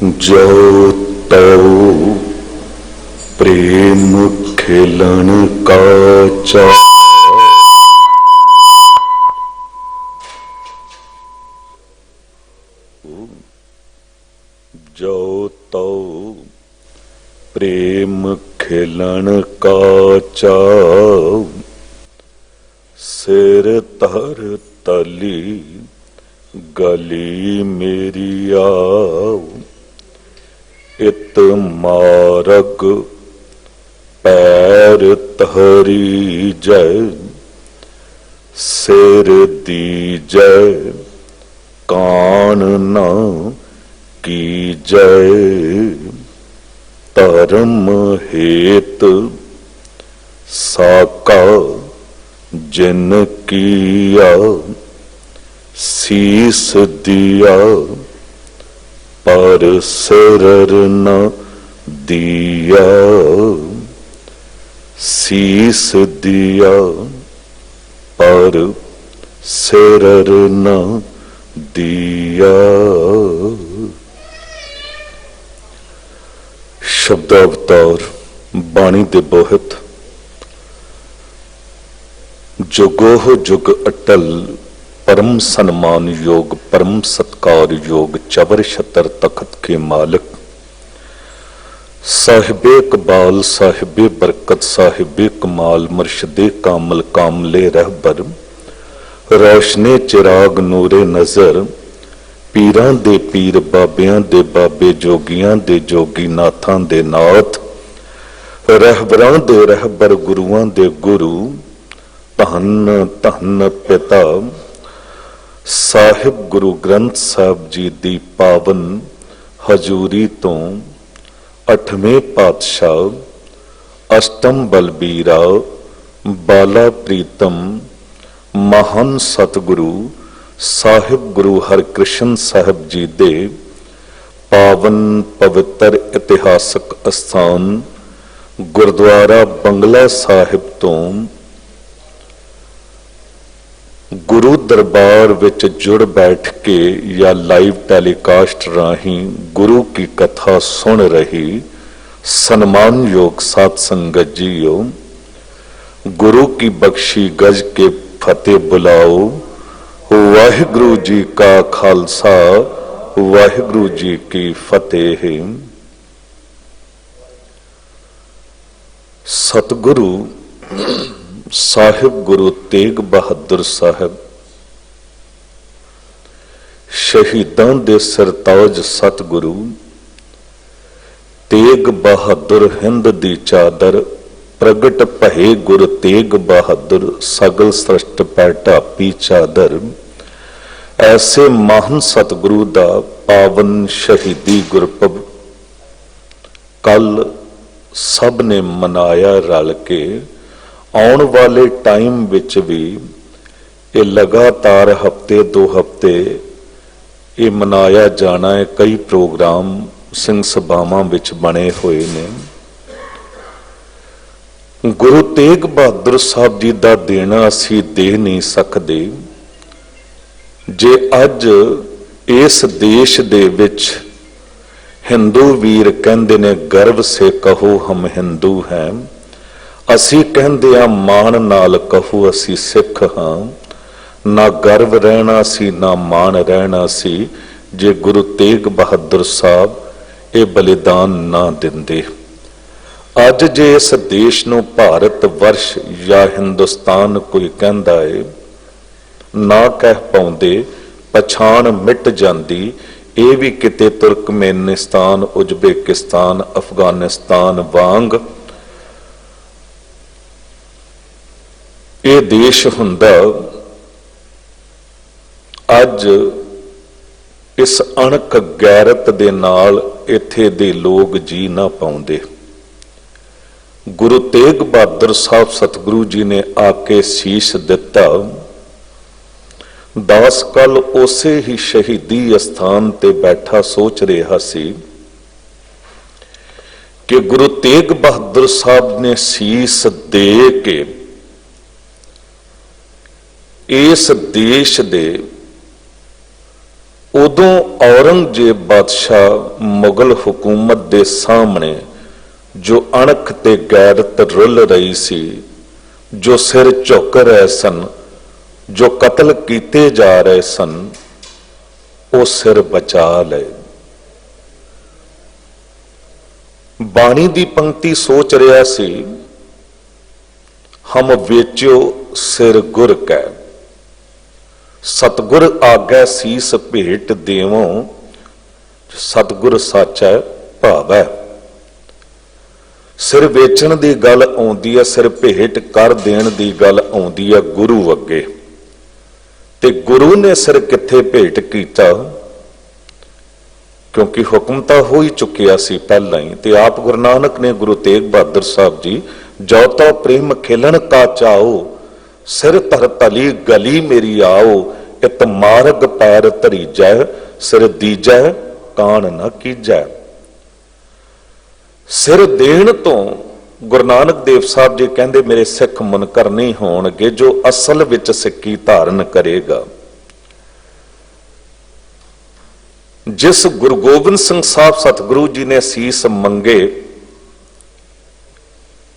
जो तो प्रेम खेलन का चा जो तो प्रेम खेलन का चाव सिर तर तली गली मेरी आव इत मारग पैर तहरी जय सिर दी जय कान न की जय धर्म हेत साका जिन किया शीस दिया पर सिर न दिया शीस दिया पर सिर न दिया। शब्दावतार बाणी दे बोहत जुगोह जुग अटल परम सन्मान योग परम सत्कार योग चवर छतर तखत के मालिक साहिबे इकबाल साहिबे बरकत साहिबे कमाल मुर्शदे कामल कामले रहबर रोशने चिराग नूरे नजर पीरां दे पीर बाबियां दे बाबे जोगियां दे जोगी नाथां दे नाथ रहबरां दे रहबर गुरुआं दे गुरु धन धन पिता साहिब गुरु ग्रंथ साहब जी दी पावन हजूरी तो 8वें पातशाह अष्टम बलबीरा बाला प्रीतम महान सतगुरु साहिब गुरु हरकृष्ण साहब जी दे पावन पवित्र इतिहासक स्थान गुरुद्वारा बंगला साहिब तो गुरु दरबार विच जुड़ बैठ के या लाइव टेलीकास्ट राही गुरु की कथा सुन रही सन्मान योग साध संगत जीओ गुरु की बख्शी गज के फतेह बुलाओ। वाहिगुरु जी का खालसा वाहिगुरु जी की फतेह। सतगुरु साहिब गुरु तेग बहादुर साहब शहीदां दे सरताज सतगुरु तेग बहादुर हिंद दी चादर प्रगट भये गुरु तेग बहादुर सगल सृष्ट पै ढापी चादर ऐसे महान सतगुरु दा पावन शहीदी गुरपुरब कल सब ने मनाया रल के आने वाले टाइम विच भी ये लगातार हफ्ते 2 हफ्ते ये मनाया जाना है। कई प्रोग्राम सिंह सभावां विच बने हुए ने। गुरु तेग बहादुर साहब जी दा देना असी दे नहीं सकते जे अज इस देश दे विच हिंदू वीर कहंदे ने गर्व से कहो हम हिंदू हैं असी कहंदे आ मान नाल कहो असी सिख हाँ ना गर्व रहना सी ना मान रहना सी जे गुरु तेग बहादुर साहब ये बलिदान ना दिंदे। अज जे इस देश नूं भारत वर्ष या हिंदुस्तान कोई कहंदा है ना कह पाउंदे पछाण मिट जांदी। ये भी किते तुर्कमेनिस्तान उज्बेकिस्तान अफगानिस्तान वांग ये देश हुंदा अज इस अणक गैरत दे नाल इत्थे दे लोग जी ना पाउंदे। गुरु तेग बहादुर साहब सतगुरु जी ने आके शीश दिता। दास कल उसे ही शहीदी स्थान ते बैठा सोच रहा सी कि गुरु तेग बहादुर साहब ने शीश दे के इस देश दे ਉਦੋਂ औरंगजेब बादशाह मुगल हुकूमत के सामने जो अणख ते गैरत रुल रही सी, जो सिर झुक रहे सन, जो कतल किए जा रहे सन, वो सिर बचा ले। बाणी दी पंक्ति सोच रहा सी, हम वेचो सिर गुर कै, सतगुर आगे सीस भेट देवों, सतगुर साचा भावै। सिर वेचण की गल आउंदी है, सिर भेट कर देण की गल आउंदी है गुरु अगे, ते गुरु ने सिर किथे भेट कीता, क्योंकि हुक्म तो हो ही चुकिया सी पहला ही। ते आप गुरु नानक ने गुरु तेग बहादुर साहब जी, जो तो प्रेम खिलन का चाओ, सिर धर तली गली मेरी आओ, इत मार्ग पैर धरीजै, सिर दीजै कान न कीजै। सिर देण तो गुरु नानक देव साहब जी कहते मेरे सिख मुनकर नहीं होणगे जो असल विच सिक्की धारण करेगा। जिस गुरु गोबिंद सिंह साहब सतगुरु जी ने सीस मंगे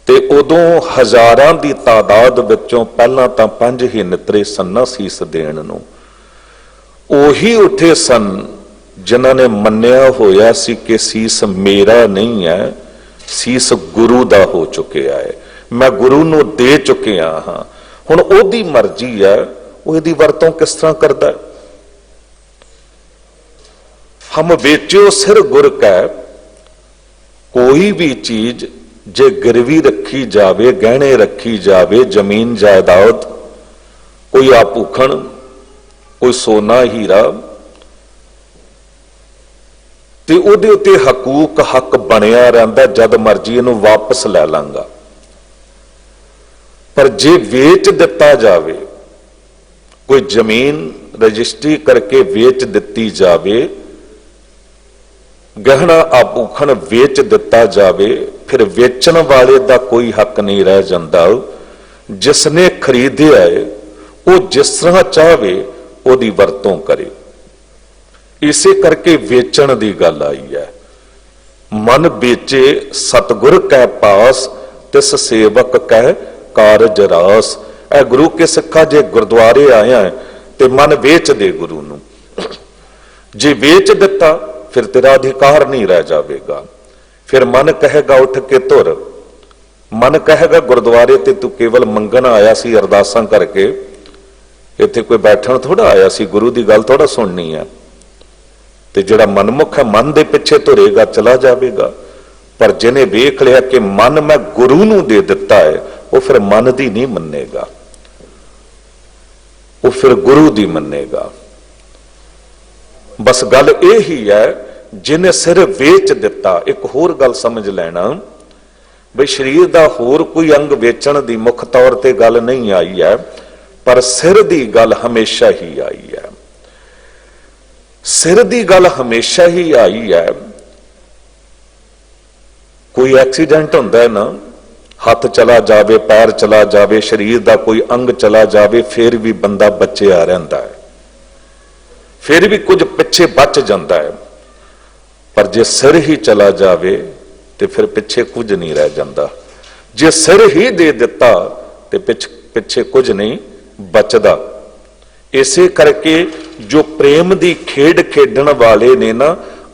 ते उदों हजारां दी तादाद विचों पहला तां 5 ही नितरे सन्ना सीस देण नूं। ओही उठे सन जिन्हां ने मन्निया होया सी कि सीस मेरा नहीं है, सीस गुरु दा हो चुकिया है, मैं गुरु नूं दे चुकिया हां। हुण ओहदी मर्जी है, वो इहदी वरतों किस तरह करदा है। हम वेचो सिर गुर कै, कोई भी चीज जे गिरवी रखी जावे, गहने रखी जावे, जमीन जायदाद, कोई आभूखण, कोई सोना हीरा, ते उहदे उत्ते हकूक हक बनिया रहिंदा, जद मर्जी इहनूं वापस लै लांगा। पर जे वेच दिता जावे, कोई जमीन रजिस्ट्री करके वेच दिती जावे, गहना आभूखण वेच दिता जावे, फिर वेचण वाले दा कोई हक नहीं रह जांदा। जिसने खरीदिया है वो जिस तरह चाहे ओदी वरतों करे। इसे करके वेचण दी गल आई है। मन बेचे सतगुर कै पास, तिस सेवक कै कारज रास। ए गुरु के सिक्खा जे गुरुद्वारे आया है ते मन वेच दे गुरु नूं, जे वेच दिता फिर तेरा अधिकार नहीं रह जाएगा। फिर मन कहेगा उठ के तुर, मन कहेगा गुरुद्वारे ते तू केवल मंगण आया सी, अरदासां करके, इत्थे कोई बैठण थोड़ा आया सी, गुरु की गल थोड़ा सुननी है। ते जिहड़ा मनमुख है मन दे पिछे तुरेगा, चला जाएगा। पर जिन्हें वेख लिया कि मन मैं गुरु नूं दे दिता है, वो फिर मन दी नहीं मन्नेगा, वो फिर गुरु दी मन्नेगा। बस गल यही है, जिन्हें सिर वेच दिता। एक होर गल समझ लेना बई शरीर का होर कोई अंग वेचण दी मुख तौर ते गल नहीं आई है, पर सिर दी गल हमेशा ही आई है। सिर दी गल हमेशा ही आई है। कोई एक्सीडेंट होंदा है ना, हाथ चला जावे, पैर चला जावे, शरीर का कोई अंग चला जावे, फिर भी बंदा बचिया रहिंदा है, फिर भी कुछ पिछे बच जाता है। पर जे सिर ही चला जावे तो फिर पिछे कुछ नहीं रह जाता। जे सिर ही दे दिता तो पिछे कुछ नहीं बचदा। इसे करके जो प्रेम की खेड खेडण वाले ने ना,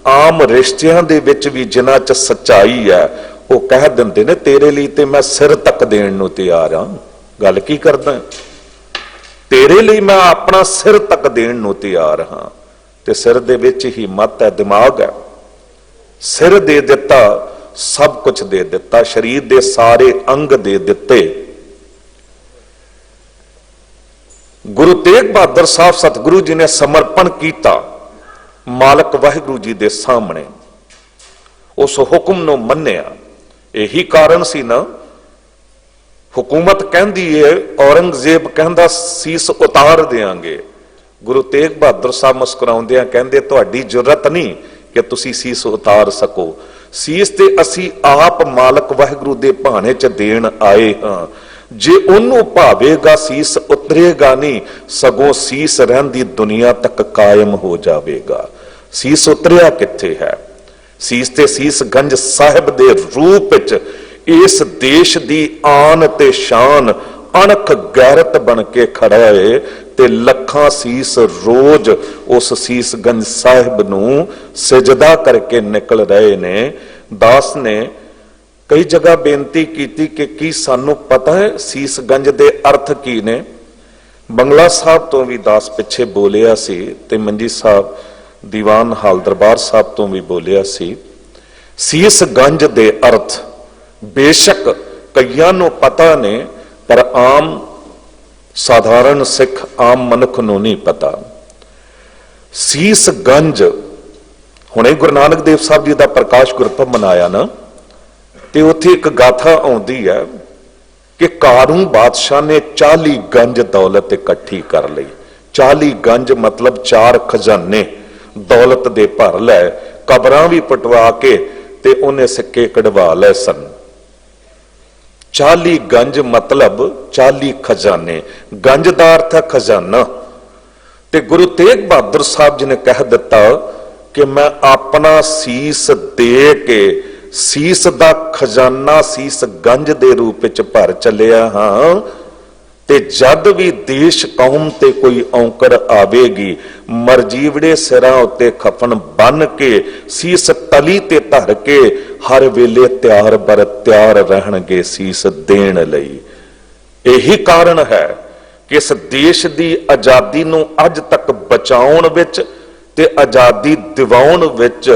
आम रिश्तियां दे विच भी जिन्हां च सच्चाई है, वो कह दिंदे ने तेरे लिए ते मैं सिर तक देण नूं तैयार हां। गल की करदा है, तेरे लिए मैं अपना सिर तक देण नूं तैयार हां। ते सिर दे विच ही मत है, दिमाग है। सिर दे दिता, सब कुछ दे दिता, शरीर दे सारे अंग दे दिते। गुरु तेग बहादुर साहब सतगुरु जी ने समर्पण किया मालक वाहिगुरु जी दे सामने, उस हुक्म नूं मन्निया। यही कारण सी ना, हुकूमत कहती है, औरंगजेब कहता सीस उतार देंगे, गुरु तेग बहादुर साहब मुस्कुराउंदियां कहंदे तुहाडी जरूरत नहीं कि तुसी सीस उतार सको, सीस ते असी आप मालक वाहिगुरु दे भाने च देण आए हां। जे ਉਹਨੂੰ ਭਾਵੇਗਾ ਸੀਸ ਉਤਰੇਗਾ नहीं, सगों ਸੀਸ ਰਹਿੰਦੀ दुनिया तक कायम हो जाएगा। ਸੀਸ ਉਤਰਿਆ कित्थे है? ਸੀਸ ते ਸੀਸ गंज साहिब दे रूप विच इस देश दी आन ते शान अणख गैरत बन के खड़ा है, ते लखां सीस रोज उस सीस गंज साहिब नूं सजदा करके निकल रहे ने। दास ने कई जगह बेनती की सानू पता है सीस गंज दे अर्थ की ने। बंगला साहब तो भी दास पिछे बोलिया सी, ते मंजी साहब दीवान हाल दरबार साहब तो भी बोलिया सी। सीस गंज दे अर्थ बेशक कईयां नूं पता ने, पर आम साधारण सिख आम मनुख नूं नहीं पता। सीस गंज हुणे गुरु नानक देव साहब जी का प्रकाश गुरपुरब मनाया ना, ते उत्थे एक गाथा आउंदी है कि कारू बादशाह ने 40 गंज दौलत इकट्ठी कर ली। 40 गंज मतलब 4 खजाने दौलत दे भर लै, कबरां भी पटवा के ते उन्हें सिक्के कढ़वा लै सन। 40 गंज मतलब 40 खजाने। गंज दा अर्थ है खजाना। ते गुरु तेग बहादुर साहब जी ने कह दिता कि मैं अपना सीस दे के सीस दा खजाना सीस गंज दे रूप विच भर चलिया हां, ते जद भी देश कौम ते कोई औंकड़ आवेगी, मरजीवड़े सिरां उत्ते खफन बन के सीस तली ते धर के हर वेले त्यार बर त्यार रहणगे सीस देण लई। यही कारण है कि इस देश की आजादी नूं अज तक बचाउण विच ते आजादी दिवाउण विच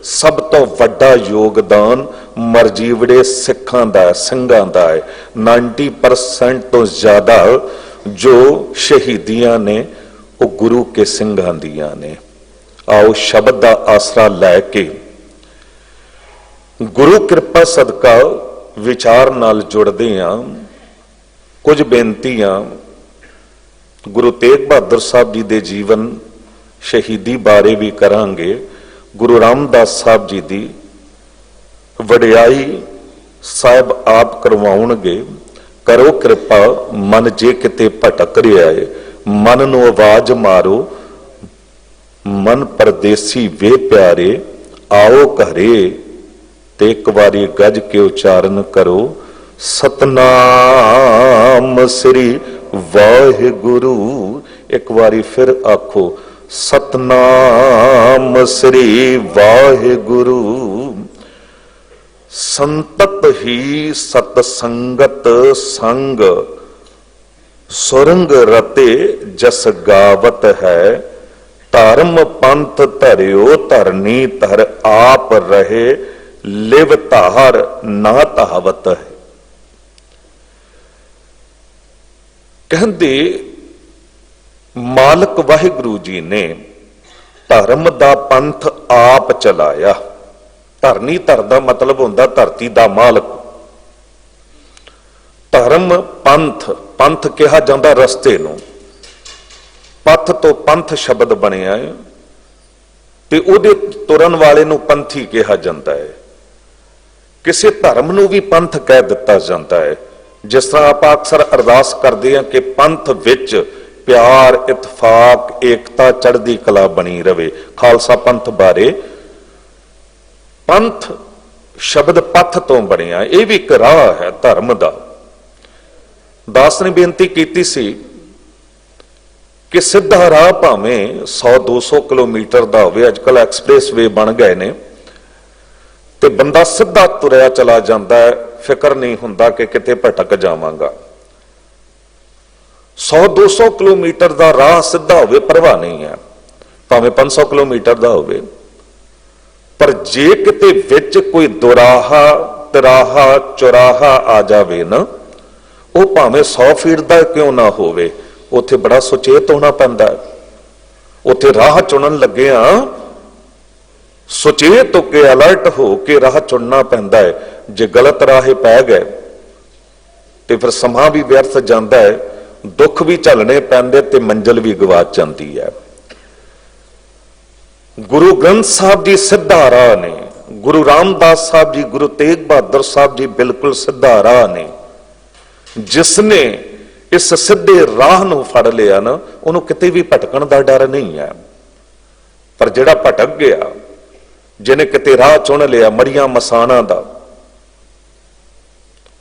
सब तो वड्डा योगदान मरजीवड़े सिखां दा ਸਿੰਘਾਂ दा है। 90% तो ज्यादा जो शहीदियां ने वो गुरु के ਸਿੰਘਾਂ दियां ने। आओ शब्द का आसरा लैके गुरु कृपा सदका विचार नाल जुड़दे हां। कुछ बेनतियां गुरु तेग बहादुर साहब जी दे जीवन शहीदी बारे भी करांगे। गुरु रामदास साहब जी दी वडियाई साहब आप करवाउणगे। करो कृपा मन जे किते भटक रहा है, मन नूं आवाज मारो, मन परदेसी वे प्यारे आओ घरे, ते एक बारी गज के उच्चारण करो सतनाम श्री वाहिगुरु। एक बारी फिर आखो सतनाम श्री वाहिगुरु। संतत ही सतसंगत संग, सुरंग रते जस गावत है, धर्म पंथ धरियो धरनी धर आप रहे, लिव धार ना धावत है। कहते मालक वाहिगुरु जी ने धर्म दा पंथ आप चलाया। धरनी धर दा मतलब होंदा धरती दा मालक। धर्म पंथ, पंथ कहा जाता रस्ते नूं, पथ तो पंथ शब्द बनिया है, ते उहदे तुरन वाले नूं पंथी कहा जाता है। किसी धर्म नूं भी पंथ कह दिता जाता है। जिस तरह आप अक्सर अरदास करते हैं कि पंथ विच प्यार इतफाक एकता चढ़दी कला बनी रवे। खालसा पंथ बारे पंथ शब्द पथ तो बनिया, यह भी एक राह है धर्म दा। दास ने बेनती की सी कि सीधा राह भावें 100-200 किलोमीटर का हो, अजकल एक्सप्रेस वे बन गए ने, ते बंदा सीधा तुरया चला जाता है, फिक्र नहीं हुंदा कि किते भटक जावांगा। 100-200 किलोमीटर का राह सीधा होवे परवाह नहीं है, भावें 500 किलोमीटर का होवे, पर जे किते विच कोई दुराहा तिराहा चौराहा आ जावे ना, वो भावें 100 फीट का क्यों ना होवे, उत्थे बड़ा सुचेत होना पैंदा है। उत्थे राह चुनन लगे सुचेत होके अलर्ट हो के राह चुनना पैंदा है। जे गलत राहे पै गए तो फिर समा भी व्यर्थ जाता है, दुख भी झलने पैंदे ते मंजिल भी गवाच जाती है। गुरु ग्रंथ साहब जी सीधा राह ने, गुरु रामदास साहब जी, गुरु तेग बहादुर साहब जी बिल्कुल सीधा राह ने। जिसने इस सीधे राह ਨੂੰ ਫੜ ਲਿਆ ਨਾ, ਉਹਨੂੰ ਕਿਤੇ ਵੀ ਭਟਕਣ ਦਾ ਡਰ ਨਹੀਂ ਹੈ। ਪਰ ਜਿਹੜਾ ਭਟਕ ਗਿਆ, ਜਿਹਨੇ ਕਿਤੇ ਰਾਹ ਚੁਣ ਲਿਆ ਮੜੀਆਂ ਮਸਾਣਾ ਦਾ,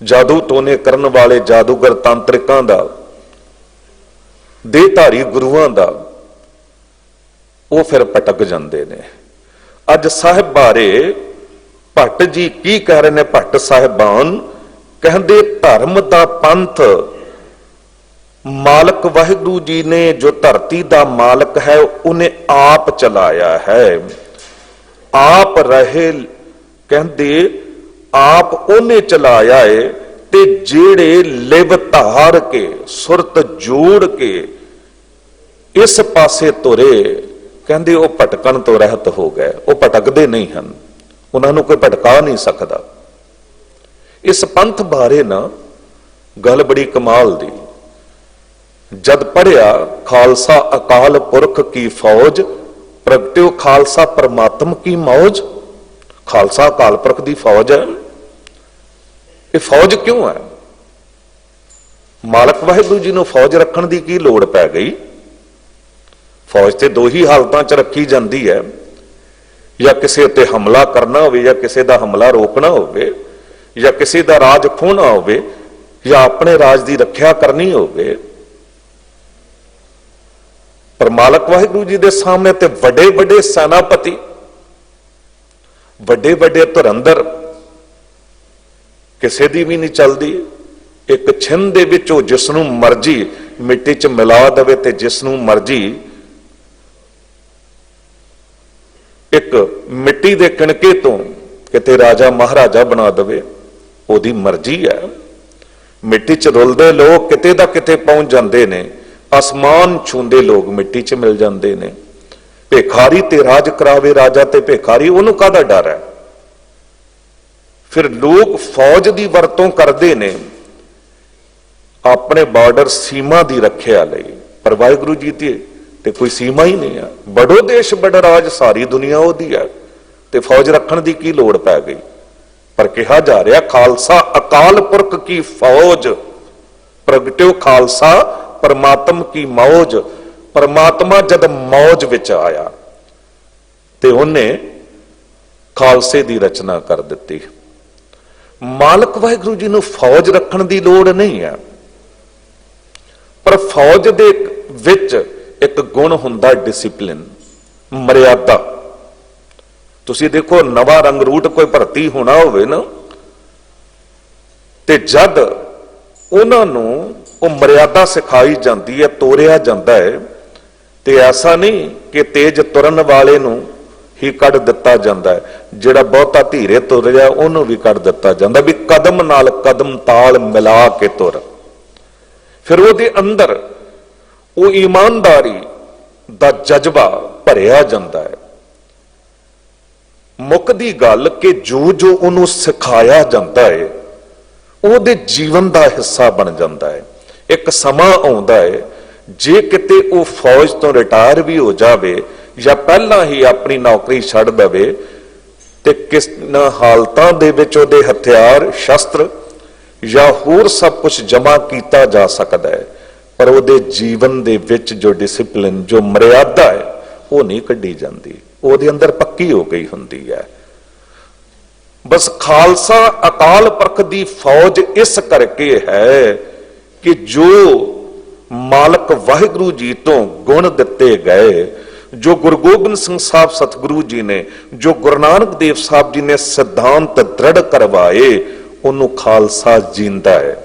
ਜਾਦੂ ਟੋਨੇ ਕਰਨ ਵਾਲੇ ਜਾਦੂਗਰ ਤਾਂਤਰਿਕਾਂ ਦਾ, ਦੇਹਧਾਰੀ ਗੁਰੂਆਂ ਦਾ, ਉਹ ਫਿਰ ਭਟਕ ਜਾਂਦੇ ਨੇ। ਅੱਜ ਸਾਹਿਬ ਬਾਰੇ ਭੱਟ ਜੀ ਕੀ ਕਹਿ ਰਹੇ ਨੇ? ਭੱਟ ਸਾਹਿਬਾਨ ਕਹਿੰਦੇ ਧਰਮ ਦਾ ਪੰਥ ਮਾਲਕ ਵਾਹਿਗੁਰੂ ਜੀ ਨੇ, ਜੋ ਧਰਤੀ ਦਾ ਮਾਲਕ ਹੈ, ਉਹਨੇ ਆਪ ਚਲਾਇਆ ਹੈ। ਆਪ ਰਹੇ, ਕਹਿੰਦੇ ਆਪ ਉਹਨੇ ਚਲਾਇਆ ਏ। ਤੇ ਜਿਹੜੇ ਲਿਵ ਧਾਰ ਕੇ ਸੁਰਤ ਜੋੜ ਕੇ ਇਸ ਪਾਸੇ ਤੁਰੇ, ਕਹਿੰਦੇ ਉਹ ਭਟਕਣ ਤੋਂ ਰਹਿਤ ਹੋ ਗਏ। ਉਹ ਭਟਕਦੇ ਨਹੀਂ ਹਨ, ਉਹਨਾਂ ਨੂੰ ਕੋਈ ਭਟਕਾ ਨਹੀਂ ਸਕਦਾ। ਇਸ ਪੰਥ ਬਾਰੇ ਨਾ ਗੱਲ ਬੜੀ ਕਮਾਲ ਦੀ, ਜਦ ਪੜਿਆ ਖਾਲਸਾ ਅਕਾਲ ਪੁਰਖ ਕੀ ਫੌਜ, ਪ੍ਰਗਟਿਓ ਖਾਲਸਾ ਪਰਮਾਤਮ ਕੀ ਮੌਜ। ਖਾਲਸਾ ਅਕਾਲ ਪੁਰਖ ਦੀ ਫੌਜ ਹੈ। ਇਹ ਫੌਜ ਕਿਉਂ ਹੈ? ਮਾਲਕ ਵਾਹਿਗੁਰੂ ਜੀ ਨੂੰ ਫੌਜ ਰੱਖਣ ਦੀ ਕੀ ਲੋੜ ਪੈ ਗਈ? ਫੌਜ ਤੇ ਦੋ ਹੀ ਹਾਲਤਾਂ 'ਚ ਰੱਖੀ ਜਾਂਦੀ ਹੈ, ਜਾਂ ਕਿਸੇ ਉੱਤੇ ਹਮਲਾ ਕਰਨਾ ਹੋਵੇ, ਜਾਂ ਕਿਸੇ ਦਾ ਹਮਲਾ ਰੋਕਣਾ ਹੋਵੇ, ਜਾਂ ਕਿਸੇ ਦਾ ਰਾਜ ਖੋਹਣਾ ਹੋਵੇ, ਜਾਂ ਆਪਣੇ ਰਾਜ ਦੀ ਰੱਖਿਆ ਕਰਨੀ ਹੋਵੇ। ਪਰ ਮਾਲਕ ਵਾਹਿਗੁਰੂ ਜੀ ਦੇ ਸਾਹਮਣੇ ਤੇ ਵੱਡੇ ਵੱਡੇ ਸੈਨਾਪਤੀ, ਵੱਡੇ ਵੱਡੇ ਧੁਰੰਦਰ, ਕਿਸੇ ਦੀ ਵੀ ਨਹੀਂ ਚੱਲਦੀ। ਇੱਕ ਛਿੰਨ ਦੇ ਵਿੱਚ ਉਹ ਜਿਸ ਨੂੰ ਮਰਜੀ ਮਿੱਟੀ 'ਚ ਮਿਲਾ ਦੇਵੇ ਤੇ ਜਿਸ ਨੂੰ ਮਰਜੀ ਇੱਕ ਮਿੱਟੀ ਦੇ ਕਿਣਕੇ ਤੋਂ ਕਿਤੇ ਰਾਜਾ ਮਹਾਰਾਜਾ ਬਣਾ ਦੇਵੇ, ਉਹਦੀ ਮਰਜ਼ੀ ਹੈ। ਮਿੱਟੀ 'ਚ ਰੁਲਦੇ ਲੋਕ ਕਿਤੇ ਦਾ ਕਿਤੇ ਪਹੁੰਚ ਜਾਂਦੇ ਨੇ, ਆਸਮਾਨ ਛੂੰਦੇ ਲੋਕ ਮਿੱਟੀ 'ਚ ਮਿਲ ਜਾਂਦੇ ਨੇ। ਭੇਖਾਰੀ ਤੇ ਰਾਜ ਕਰਾਵੇ ਰਾਜਾ ਤੇ ਭੇਖਾਰੀ, ਉਹਨੂੰ ਕਾਹਦਾ ਡਰ ਹੈ? ਫਿਰ ਲੋਕ ਫੌਜ ਦੀ ਵਰਤੋਂ ਕਰਦੇ ਨੇ ਆਪਣੇ ਬਾਰਡਰ ਸੀਮਾ ਦੀ ਰੱਖਿਆ ਲਈ, ਪਰ ਵਾਹਿਗੁਰੂ ਜੀ ਤੇ ਕੋਈ ਸੀਮਾ ਹੀ ਨਹੀਂ ਹੈ। ਬੜੋ ਦੇਸ਼ ਬੜਾ ਰਾਜ, ਸਾਰੀ ਦੁਨੀਆ ਉਹਦੀ ਹੈ, ਤੇ ਫੌਜ ਰੱਖਣ ਦੀ ਕੀ ਲੋੜ ਪੈ ਗਈ? ਪਰ ਕਿਹਾ ਜਾ ਰਿਹਾ ਖਾਲਸਾ ਅਕਾਲ ਪੁਰਖ ਕੀ ਫੌਜ, ਪ੍ਰਗਟਿਓ ਖਾਲਸਾ ਪਰਮਾਤਮ ਕੀ ਮੌਜ। ਪਰਮਾਤਮਾ ਜਦ ਮੌਜ ਵਿੱਚ ਆਇਆ ਤੇ ਉਹਨੇ ਖਾਲਸੇ ਦੀ ਰਚਨਾ ਕਰ ਦਿੱਤੀ। ਮਾਲਕ ਵਾਹਿਗੁਰੂ ਜੀ ਨੂੰ ਫੌਜ ਰੱਖਣ ਦੀ ਲੋੜ ਨਹੀਂ ਹੈ, ਪਰ ਫੌਜ ਦੇ ਵਿੱਚ ਇੱਕ ਗੁਣ ਹੁੰਦਾ ਡਿਸਿਪਲਿਨ, ਮਰਿਆਦਾ। ਤੁਸੀਂ ਦੇਖੋ ਨਵਾਂ ਰੰਗਰੂਟ ਕੋਈ ਭਰਤੀ ਹੋਣਾ ਹੋਵੇ ਨਾ, ਤੇ ਜਦ ਉਹਨਾਂ ਨੂੰ ਉਹ ਮਰਿਆਦਾ ਸਿਖਾਈ ਜਾਂਦੀ ਹੈ, ਤੋਰਿਆ ਜਾਂਦਾ ਹੈ, ਤੇ ਐਸਾ ਨਹੀਂ ਕਿ ਤੇਜ਼ ਤੁਰਨ ਵਾਲੇ ਨੂੰ ਹੀ ਕੱਢ ਦਿੱਤਾ ਜਾਂਦਾ ਹੈ, ਜਿਹੜਾ ਬਹੁਤਾ ਧੀਰੇ ਤੁਰ ਰਿਹਾ ਉਹਨੂੰ ਵੀ ਕੱਢ ਦਿੱਤਾ ਜਾਂਦਾ, ਵੀ ਕਦਮ ਨਾਲ ਕਦਮ ਤਾਲ ਮਿਲਾ ਕੇ ਤੁਰ। ਫਿਰ ਉਹਦੇ ਅੰਦਰ ਉਹ ਇਮਾਨਦਾਰੀ ਦਾ ਜਜ਼ਬਾ ਭਰਿਆ ਜਾਂਦਾ ਹੈ। ਮੁੱਕਦੀ ਗੱਲ ਕਿ ਜੋ ਜੋ ਉਹਨੂੰ ਸਿਖਾਇਆ ਜਾਂਦਾ ਹੈ ਉਹਦੇ ਜੀਵਨ ਦਾ ਹਿੱਸਾ ਬਣ ਜਾਂਦਾ ਹੈ। ਇੱਕ ਸਮਾਂ ਆਉਂਦਾ ਹੈ, ਜੇ ਕਿਤੇ ਉਹ ਫੌਜ ਤੋਂ ਰਿਟਾਇਰ ਵੀ ਹੋ ਜਾਵੇ ਜਾਂ ਪਹਿਲਾਂ ਹੀ ਆਪਣੀ ਨੌਕਰੀ ਛੱਡ ਦੇਵੇ, ਤੇ ਕਿਸ ਹਾਲਤਾਂ ਦੇ ਵਿੱਚ ਉਹਦੇ ਹਥਿਆਰ, ਸ਼ਸਤਰ ਜਾਂ ਹੋਰ ਸਭ ਕੁਝ ਜਮ੍ਹਾਂ ਕੀਤਾ ਜਾ ਸਕਦਾ ਹੈ, ਪਰ ਉਹਦੇ ਜੀਵਨ ਦੇ ਵਿੱਚ ਜੋ ਡਿਸਿਪਲਿਨ, ਜੋ ਮਰਿਆਦਾ ਹੈ, ਉਹ ਨਹੀਂ ਕੱਢੀ ਜਾਂਦੀ, ਉਹਦੇ ਅੰਦਰ ਪੱਕੀ ਹੋ ਗਈ ਹੁੰਦੀ ਹੈ। ਬਸ ਖਾਲਸਾ ਅਕਾਲ ਪੁਰਖ ਦੀ ਫੌਜ ਇਸ ਕਰਕੇ ਹੈ ਕਿ ਜੋ ਮਾਲਕ ਵਾਹਿਗੁਰੂ ਜੀ ਤੋਂ ਗੁਣ ਦਿੱਤੇ ਗਏ, ਜੋ ਗੁਰੂ ਗੋਬਿੰਦ ਸਿੰਘ ਸਾਹਿਬ ਸਤਿਗੁਰੂ ਜੀ ਨੇ, ਜੋ ਗੁਰੂ ਨਾਨਕ ਦੇਵ ਸਾਹਿਬ ਜੀ ਨੇ ਸਿਧਾਂਤ ਦ੍ਰਿੜ ਕਰਵਾਏ, ਉਹਨੂੰ ਖਾਲਸਾ ਜੀਂਦਾ ਹੈ,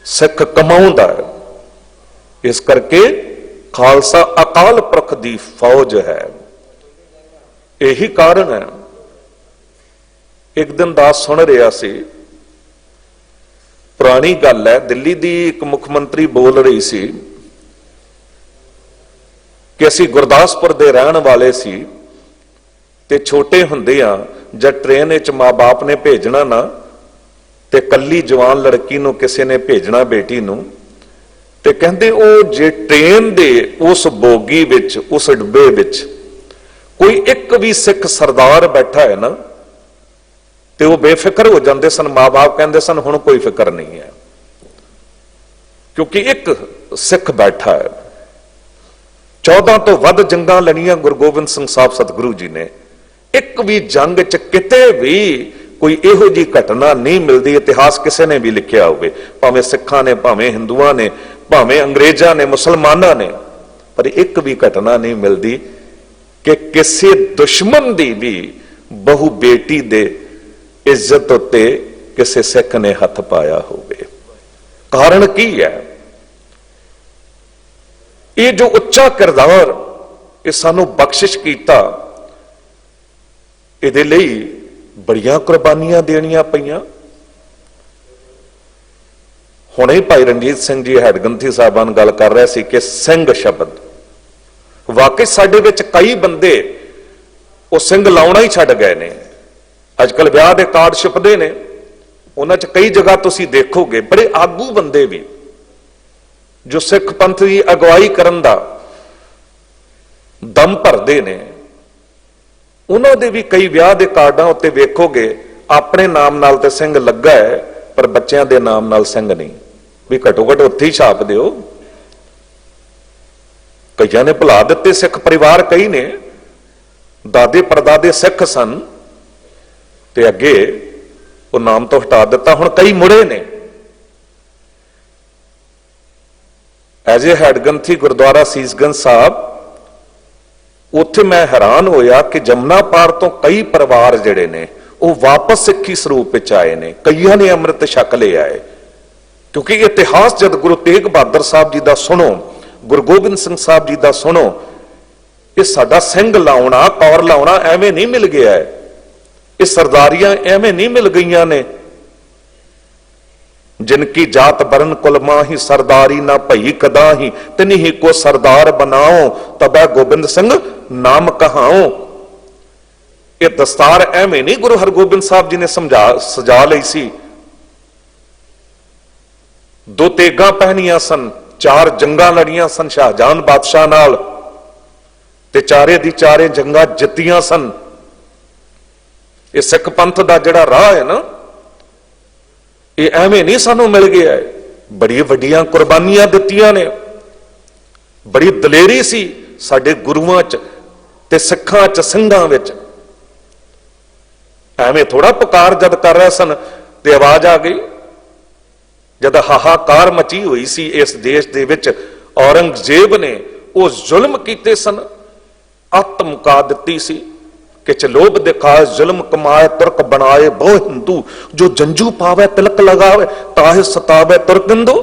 ਸਿੱਖ ਕਮਾਉਂਦਾ ਹੈ। ਇਸ ਕਰਕੇ ਖਾਲਸਾ ਅਕਾਲ ਪੁਰਖ ਦੀ ਫੌਜ ਹੈ। ਇਹੀ ਕਾਰਨ ਹੈ। ਇੱਕ ਦਿਨ ਦਾਸ ਸੁਣ ਰਿਹਾ ਸੀ, ਪੁਰਾਣੀ ਗੱਲ ਹੈ, ਦਿੱਲੀ ਦੀ ਇੱਕ ਮੁੱਖ ਮੰਤਰੀ ਬੋਲ ਰਹੀ ਸੀ ਕਿ ਅਸੀਂ ਗੁਰਦਾਸਪੁਰ ਦੇ ਰਹਿਣ ਵਾਲੇ ਸੀ, ਤੇ ਛੋਟੇ ਹੁੰਦੇ ਆ ਜਦ ਟ੍ਰੇਨ ਵਿੱਚ ਮਾਂ-ਬਾਪ ਨੇ ਭੇਜਣਾ ਨਾ, ਤੇ ਕੱਲੀ ਜਵਾਨ ਲੜਕੀ ਨੂੰ ਕਿਸੇ ਨੇ ਭੇਜਣਾ, ਬੇਟੀ ਨੂੰ, ਤੇ ਕਹਿੰਦੇ ਉਹ ਜੇ ਟ੍ਰੇਨ ਦੇ ਉਸ ਬੋਗੀ ਵਿੱਚ, ਉਸ ਡੱਬੇ ਵਿੱਚ ਕੋਈ ਇੱਕ ਵੀ ਸਿੱਖ ਸਰਦਾਰ ਬੈਠਾ ਹੈ ਨਾ, ਤੇ ਉਹ ਬੇਫਿਕਰ ਹੋ ਜਾਂਦੇ ਸਨ। ਮਾਂ-ਬਾਪ ਕਹਿੰਦੇ ਸਨ ਹੁਣ ਕੋਈ ਫਿਕਰ ਨਹੀਂ ਹੈ, क्योंकि एक सिख बैठा है, 14 तो वध जंगां लड़ियां गुरु गोबिंद सिंह साहब सतगुरु जी ने, एक भी जंग च किते भी कोई इहो जी घटना नहीं मिलती, इतिहास किसी ने भी लिखिया होवे, भावें सिखां ने, भावें हिंदुआं ने, भावें अंग्रेजां ने, मुसलमानां ने, पर एक भी घटना नहीं मिलती कि किसी दुश्मन की भी बहु बेटी दे इज्जत उत्ते किसी सिख ने हथ पाया होवे। कारण की है? ये जो उच्चा किरदार ये सानू बख्शिश कीता, इहदे लई बड़ियां कुर्बानियां देनियां पईयां। हुणे ही भाई रणजीत सिंह जी हैडगंथी साहबान गल कर रहे सी कि सिंह शब्द, वाकई साडे विच कई बंदे वो सिंह लाउणा ही छड्ड गए ने। अजकल विआह दे कार्ड छपदे ने, उन्हां च कई जगह तुसीं देखोगे बड़े आगू बंदे भी जो सिख पंथ की अगवाई करन दा दम भरदे ने, उन्हां दे भी कई विआह दे कार्डां उत्ते वेखोगे अपने नाम नाल ते सिंह लगा है, पर बच्चों के नाम नाल सिंह नहीं। भी घटो घट उत्थे ही छाप दिओ। कईयां ने भुला दिते सिख परिवार, कई ने दादे परदादे सिख सन ते अगे वो नाम तो हटा दिता, हुण कई मुड़े ने। एज ए हैडगंथी गुरुद्वारा सीसगंज साहब, उत्थे मैं हैरान होया कि जमुना पार तो कई परिवार जिहड़े ने वो वापस सिੱਖੀ ਸਰੂਪ ਵਿੱਚ आए ने, कईयां ने अमृत छक ले आए। क्योंकि इतिहास जब गुरु तेग बहादुर साहब जी का सुनो, गुरु गोबिंद सिंह साहब जी का सुनो, ये साडा सिंह लाउणा, कौर लाउणा एवें नहीं मिल गया है, ये सरदारियां एवें नहीं मिल गई ने। जिनकी जात बरन कुलमा ही सरदारी ना भई कदा ही, तिन्ही को सरदार बनाओ तबै गोबिंद सिंह नाम कहाओ। ये दस्तार एवें नहीं गुरु हरगोबिंद साहब जी ने सजा लई सी। 2 तेगां पहनियां सन, 4 जंगां लड़ियां सन शाहजहान बादशाह नाल, ते चारे दी चारे जंगां जित्तियां सन। ये सिख पंथ दा जिहड़ा राह है ना, ये एवें नहीं सानू मिल गया है। बड़ी वड्डियां कुर्बानियां दित्तियां ने, बड़ी दलेरी सी साडे गुरुआं च ते सिखां च, ਸਿੰਘਾਂ विच। एवें थोड़ा पुकार जद कर रहे सन ते आवाज आ गई, जद हाहाकार मची हुई सी इस देश दे विच, औरंगजेब ने वो जुल्म कीते सन, अत मुका दित्ती सी कि चलोब दिखाए जुल्म कमाए तुर्क बनाए बहु हिंदू, जो जंजू पावे तिलक लगावे ताहे सतावे तुर्क हिंदू।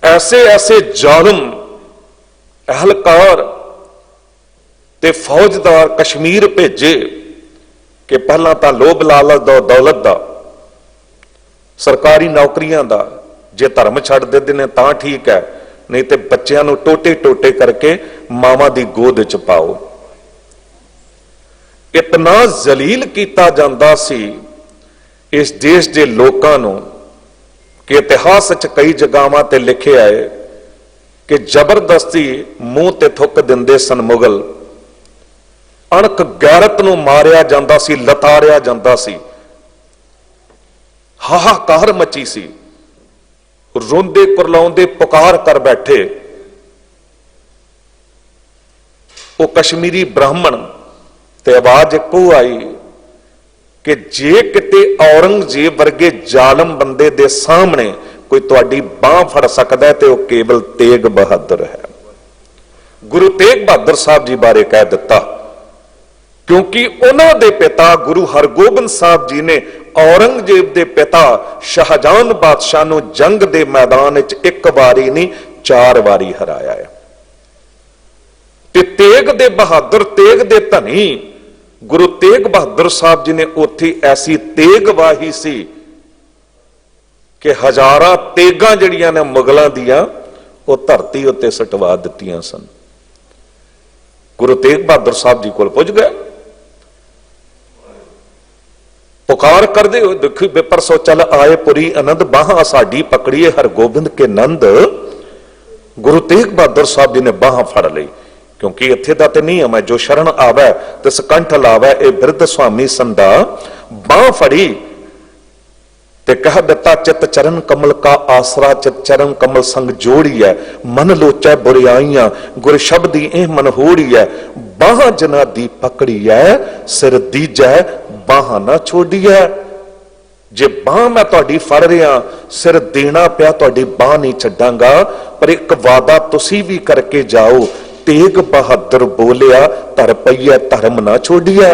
ऐसे ऐसे जालिम अहलकार ते फौजदार कश्मीर भेजे कि पहला तो लोभ लालच दा, दौलत दा, सरकारी नौकरियां दा, जे धर्म छड्ड दिंदे ने तां ठीक है, नहीं तो बच्चों को टोटे टोटे करके मावां दी गोद च पाओ। इतना जलील किया जाता सी इस देश के लोगों को कि इतिहास च कई जगहों ते लिखे आए कि जबरदस्ती मूंह ते थुक दिंदे सन मुगल, अणख गैरत नूं मारिया जांदा सी, लतारिया जांदा सी, हाहाकार मची सी, रोंदे कुरलाउंदे पुकार कर बैठे वो कश्मीरी ब्राह्मण। ते आवाज इको आई कि जे किते औरंगजेब वर्गे जालम बंदे दे सामने कोई तुहाडी बांह फड़ सकदा है ते वो केवल तेग बहादुर है। गुरु तेग बहादुर साहब जी बारे कह दिता, क्योंकि उन्हां दे पिता गुरु हरगोबिंद साहब जी ने औरंगजेब दे पिता शाहजहान बादशाह नूं जंग दे मैदान विच 1 वारी नहीं 4 वारी हराया है। ते तेग दे बहादुर, तेग दे धनी गुरु तेग बहादुर साहब जी ने उत्थे ऐसी तेग वाही सी कि हजारां तेगां जिहड़ियां ने मुगलां दियां वो धरती उत्ते सटवा दित्तियां सन। गुरु तेग बहादुर साहब जी कोल पुज गए, पुकार करदे हो, देखो बेपर सो चल आए पुरी आनंद, बाह साडी पकड़िए हरगोबिंद के नंद। गुरु तेग बहादुर साहब जी ने बाह फड़ ली, क्योंकि इत्थे दा ते नियम है जो शरण आवे ते सकंठ लावे, ए बिरध स्वामी संदा। बाह फड़ी ते कह दिता चित चरण कमल का आसरा, चित चरण कमल संग जोड़ी है, मन लोचै बुराइयां गुर शब्दी एह मन होड़ी है, बाह जना दी पकड़ी है सिर दीजै बाह ना छोड़ी है। जे बाह मैं तुहाडी फड़ रहा, सिर देना पिया तुहाडी बाह नहीं छड्डांगा, पर एक वादा तुसी भी करके जाओ, तेग बहादुर बोलिया धर पईए धर्म ना छोड़िया।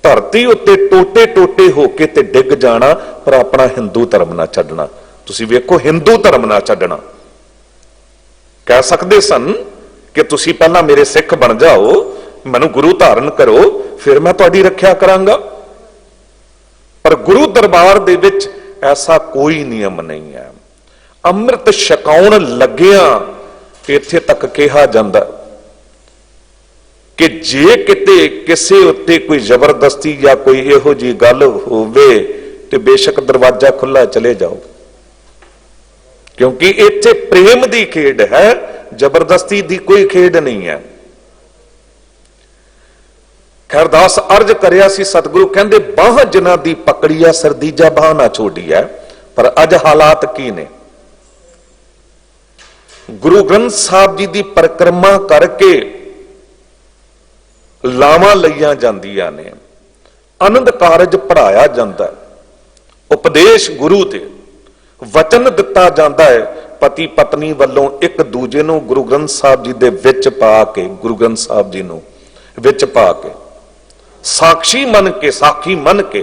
धरती उत्ते टोटे टोटे होके ते डिग जाना, पर अपना हिंदू धर्म ना छड्डना। तुसी वेखो हिंदू धर्म ना छड्डना, कह सकते सन कि तुसी पहला मेरे सिख बन जाओ, मैनू गुरु धारण करो, फिर मैं तुहाडी रखिया करांगा। पर गुरु दरबार दे विच ऐसा कोई नियम नहीं है। अमृत छकाउण लग्गिया इत्थे तक कहा जांदा कि जे किते किसे उत्ते कोई जबरदस्ती या कोई इहो जी गल होवे ते बेशक दरवाजा खुला चले जाओ, क्योंकि इत्थे प्रेम दी खेड है, जबरदस्ती दी कोई खेड नहीं है। खैरदास अर्ज करिया सी, सतगुरु कहंदे बाह जिन्हां दी पकड़ी है सिर दीजा बाह ना छोड़ी है। पर अज हालात की ने, गुरु ग्रंथ साहब जी की परिक्रमा करके लावां लईयां जांदियां ने, आनंद कारज पढ़ाया जाता है, उपदेश गुरु दे वचन दिता जाता है, पति पत्नी वालों एक दूजे नूं गुरु ग्रंथ साहब जी दे विच पा के, गुरु ग्रंथ साहब जी नूं विच पा के साक्षी मन के, साखी मन के।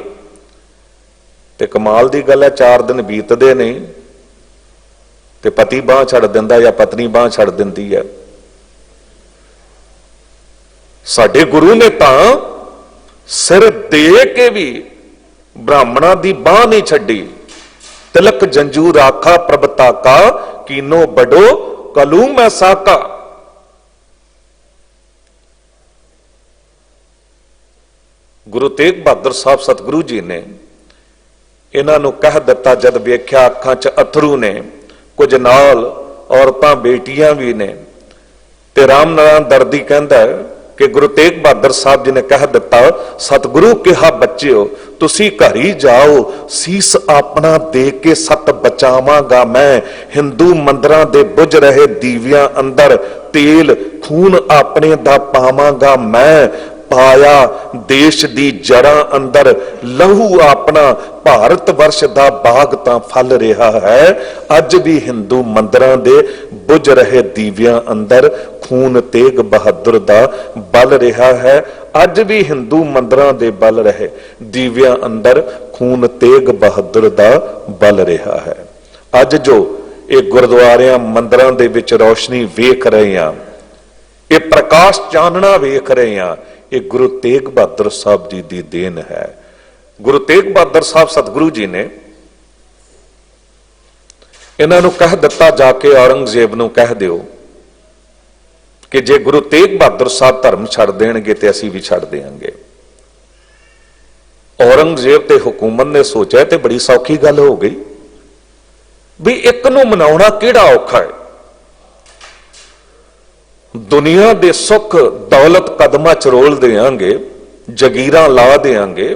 ते कमाल दी गल है, 4 दिन बीतदे ने ते पति बांह छड़ दिंदा या पत्नी बांह छड़ दिंदी है। साडे गुरु ने तां सिर दे के भी ब्राह्मणा दी बांह नहीं छड्डी। तिलक जंजू राखा प्रभता का, कीनो बड़ो कलू मैं साका। गुरु तेग बहादुर साहब सतगुरु जी ने इन्हां नूं कह दिता, जद वेख्या अखां च अथरू ने, कुछ नाल औरतां बेटियां भी ने, ते राम नारायण दर्दी कहंदा कि गुरु तेग बहादुर साहब जी ने कह दिता, सतगुरु कहा बच्चिओ तुसी घर ही जाओ, सीस अपना दे के सत बचावांगा मैं, हिंदू मंदिरां दे बुझ रहे दीवियां अंदर तेल खून अपने दा पावांगा मैं, पाया देश दी जड़ां अंदर लहू अपना, भारत वर्ष दा बाग तां फल रहा है। अज भी हिंदू मंदिरां दे बुझ रहे दीवियां अंदर खून तेग बहादुर दा बल रहा है। अज भी हिंदू मंदिरां दे बल रहे दीवियां अंदर खून तेग बहादुर दा बल रहा है। अज जो ये गुरुद्वारियां मंदिरां दे विच रोशनी वेख रहे हैं, ये प्रकाश चानना वेख रहे हैं, ये गुरु तेग बहादुर साहब जी की देन है। गुरु तेग बहादुर साहब सतगुरु जी ने इन्हां नूं कह दिता, जाके औरंगजेब नूं कह दिओ कि जे गुरु तेग बहादुर साहब धर्म छड़ देणगे ते असीं भी छड़ देंगे। औरंगजेब ते हुकूमत ने सोचा ते बड़ी सौखी गल हो गई भी एक नूं मनाउणा किहड़ा औखा है। दुनिया दे सुख दौलत कदमां च रोल देंगे, जगीरां ला देंगे,